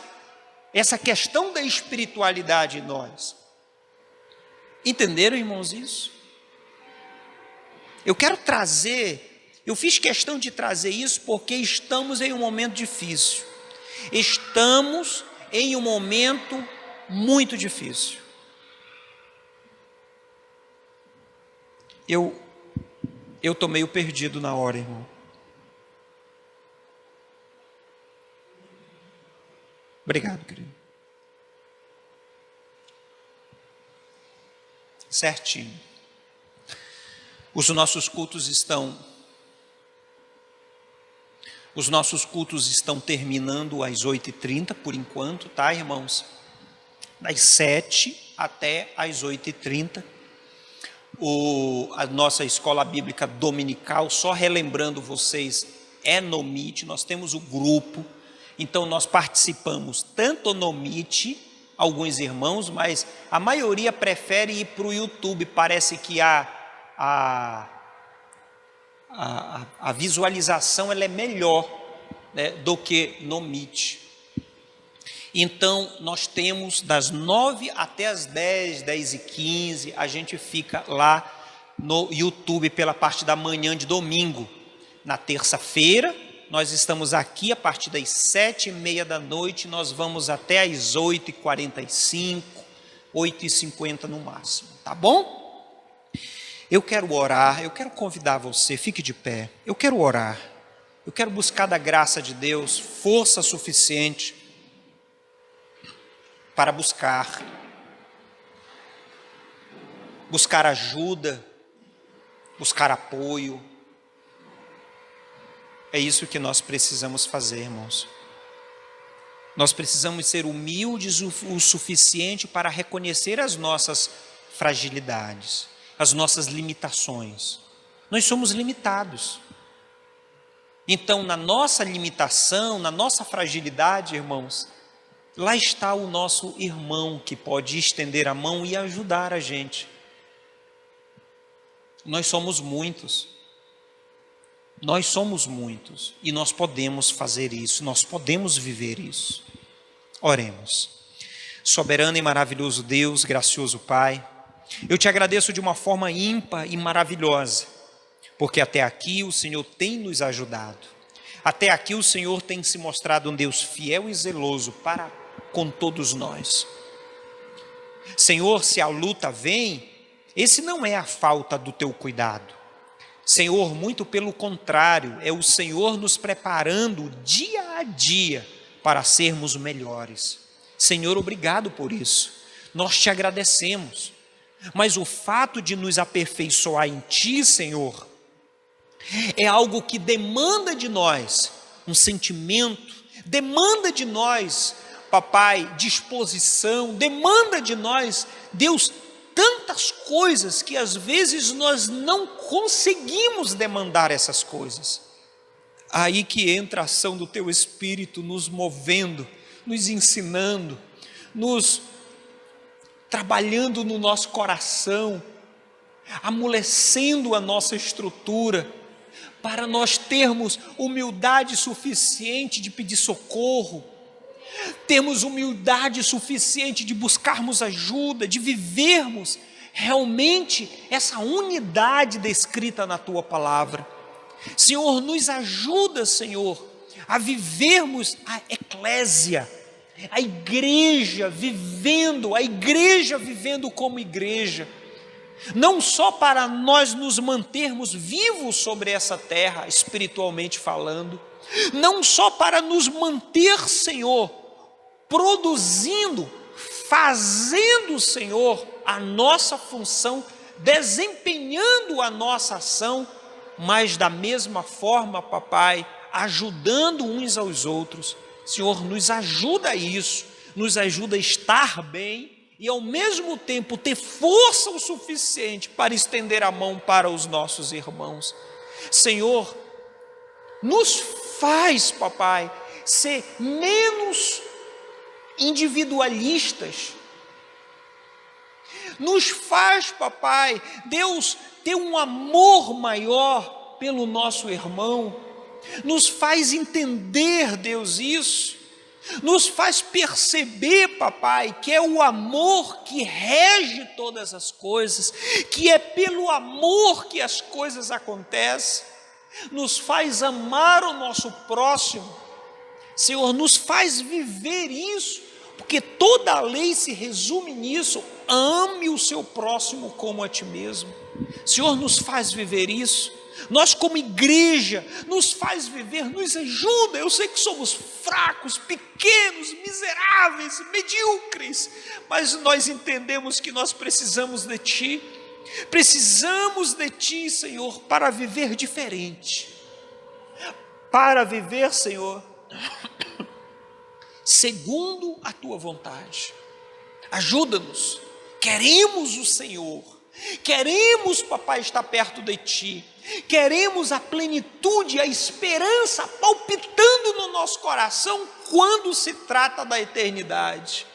essa questão da espiritualidade em nós. Entenderam, irmãos, isso? Eu fiz questão de trazer isso porque estamos em um momento difícil. Estamos em um momento muito difícil. Eu estou meio perdido na hora, irmão. Obrigado, querido. Certinho. Os nossos cultos estão terminando às 8h30, por enquanto, tá, irmãos? Das 7 até às 8h30. A nossa escola bíblica dominical, só relembrando vocês, é no Meet, nós temos o grupo. Então nós participamos tanto no Meet, alguns irmãos, mas a maioria prefere ir para o YouTube. Parece que há a visualização ela é melhor, né, do que no Meet. Então, nós temos das 9 até as 10, 10h15, a gente fica lá no YouTube pela parte da manhã de domingo. Na terça-feira, nós estamos aqui a partir das 7h30 da noite, nós vamos até as 8h45, 8h50 no máximo, tá bom? Eu quero orar, eu quero convidar você, fique de pé, eu quero orar, eu quero buscar da graça de Deus força suficiente para buscar ajuda, buscar apoio. É isso que nós precisamos fazer, irmãos. Nós precisamos ser humildes o suficiente para reconhecer as nossas fragilidades, as nossas limitações. Nós somos limitados. Então, na nossa limitação, na nossa fragilidade, irmãos, lá está o nosso irmão que pode estender a mão e ajudar a gente. Nós somos muitos. Nós somos muitos e nós podemos fazer isso, nós podemos viver isso. Oremos. Soberano e maravilhoso Deus, gracioso Pai, eu te agradeço de uma forma ímpar e maravilhosa, porque até aqui o Senhor tem nos ajudado. Até aqui o Senhor tem se mostrado um Deus fiel e zeloso para com todos nós. Senhor, se a luta vem, esse não é a falta do teu cuidado. Senhor, muito pelo contrário, é o Senhor nos preparando dia a dia para sermos melhores. Senhor, obrigado por isso. Nós te agradecemos. Mas o fato de nos aperfeiçoar em Ti, Senhor, é algo que demanda de nós um sentimento, demanda de nós, papai, disposição, demanda de nós, Deus, tantas coisas que às vezes nós não conseguimos demandar essas coisas. Aí que entra a ação do Teu Espírito nos movendo, nos ensinando, nos trabalhando no nosso coração, amolecendo a nossa estrutura, para nós termos humildade suficiente de pedir socorro, termos humildade suficiente de buscarmos ajuda, de vivermos realmente essa unidade descrita na Tua palavra. Senhor, nos ajuda, Senhor, a vivermos a eclésia, a igreja vivendo como igreja, não só para nós nos mantermos vivos sobre essa terra, espiritualmente falando, não só para nos manter, Senhor, produzindo, fazendo, Senhor, a nossa função, desempenhando a nossa ação, mas da mesma forma, papai, ajudando uns aos outros. Senhor, nos ajuda a isso, nos ajuda a estar bem e ao mesmo tempo ter força o suficiente para estender a mão para os nossos irmãos. Senhor, nos faz, papai, ser menos individualistas. Nos faz, papai, Deus, ter um amor maior pelo nosso irmão. Nos faz entender, Deus, isso. Nos faz perceber, papai, que é o amor que rege todas as coisas, que é pelo amor que as coisas acontecem. Nos faz amar o nosso próximo. Senhor, nos faz viver isso, porque toda a lei se resume nisso: ame o seu próximo como a ti mesmo. Senhor, nos faz viver isso. Nós como igreja, nos faz viver, nos ajuda. Eu sei que somos fracos, pequenos, miseráveis, medíocres, mas nós entendemos que nós precisamos de Ti. Precisamos de Ti, Senhor, para viver diferente. Para viver, Senhor, segundo a Tua vontade. Ajuda-nos. Queremos o Senhor. Queremos, papai, estar perto de Ti. Queremos a plenitude, a esperança palpitando no nosso coração quando se trata da eternidade.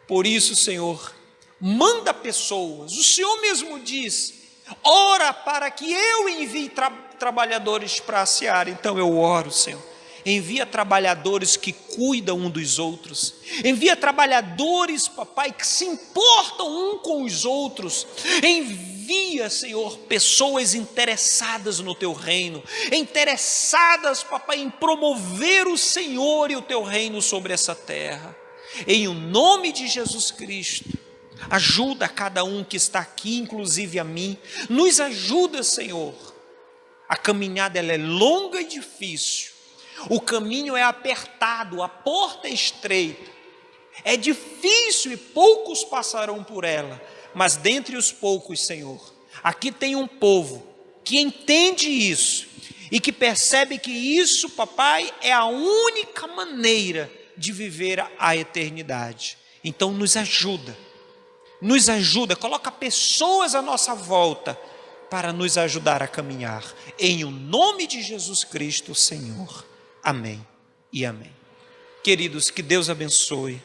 Por isso, Senhor, manda pessoas. O Senhor mesmo diz: Ora para que eu envie trabalhadores para a seara. Então eu oro, Senhor. Envia trabalhadores que cuidam um dos outros. Envia trabalhadores, papai, que se importam um com os outros. Envia, Senhor, pessoas interessadas no teu reino. Interessadas, papai, em promover o Senhor e o teu reino sobre essa terra. Em o nome de Jesus Cristo. Ajuda cada um que está aqui, inclusive a mim. Nos ajuda, Senhor. A caminhada ela é longa e difícil. O caminho é apertado, a porta é estreita. É difícil e poucos passarão por ela. Mas dentre os poucos, Senhor, aqui tem um povo que entende isso e que percebe que isso, papai, é a única maneira de viver a eternidade. Então nos ajuda, coloca pessoas à nossa volta para nos ajudar a caminhar. Em o nome de Jesus Cristo, Senhor. Amém e amém. Queridos, que Deus abençoe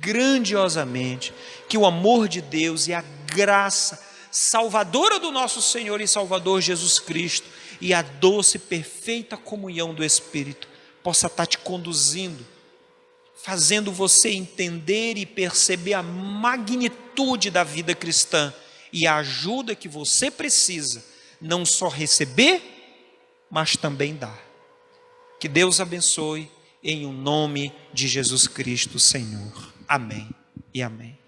grandiosamente, que o amor de Deus e a graça salvadora do nosso Senhor e Salvador Jesus Cristo e a doce e perfeita comunhão do Espírito possa estar te conduzindo, fazendo você entender e perceber a magnitude da vida cristã e a ajuda que você precisa, não só receber, mas também dar. Que Deus abençoe em o nome de Jesus Cristo, Senhor. Amém e amém.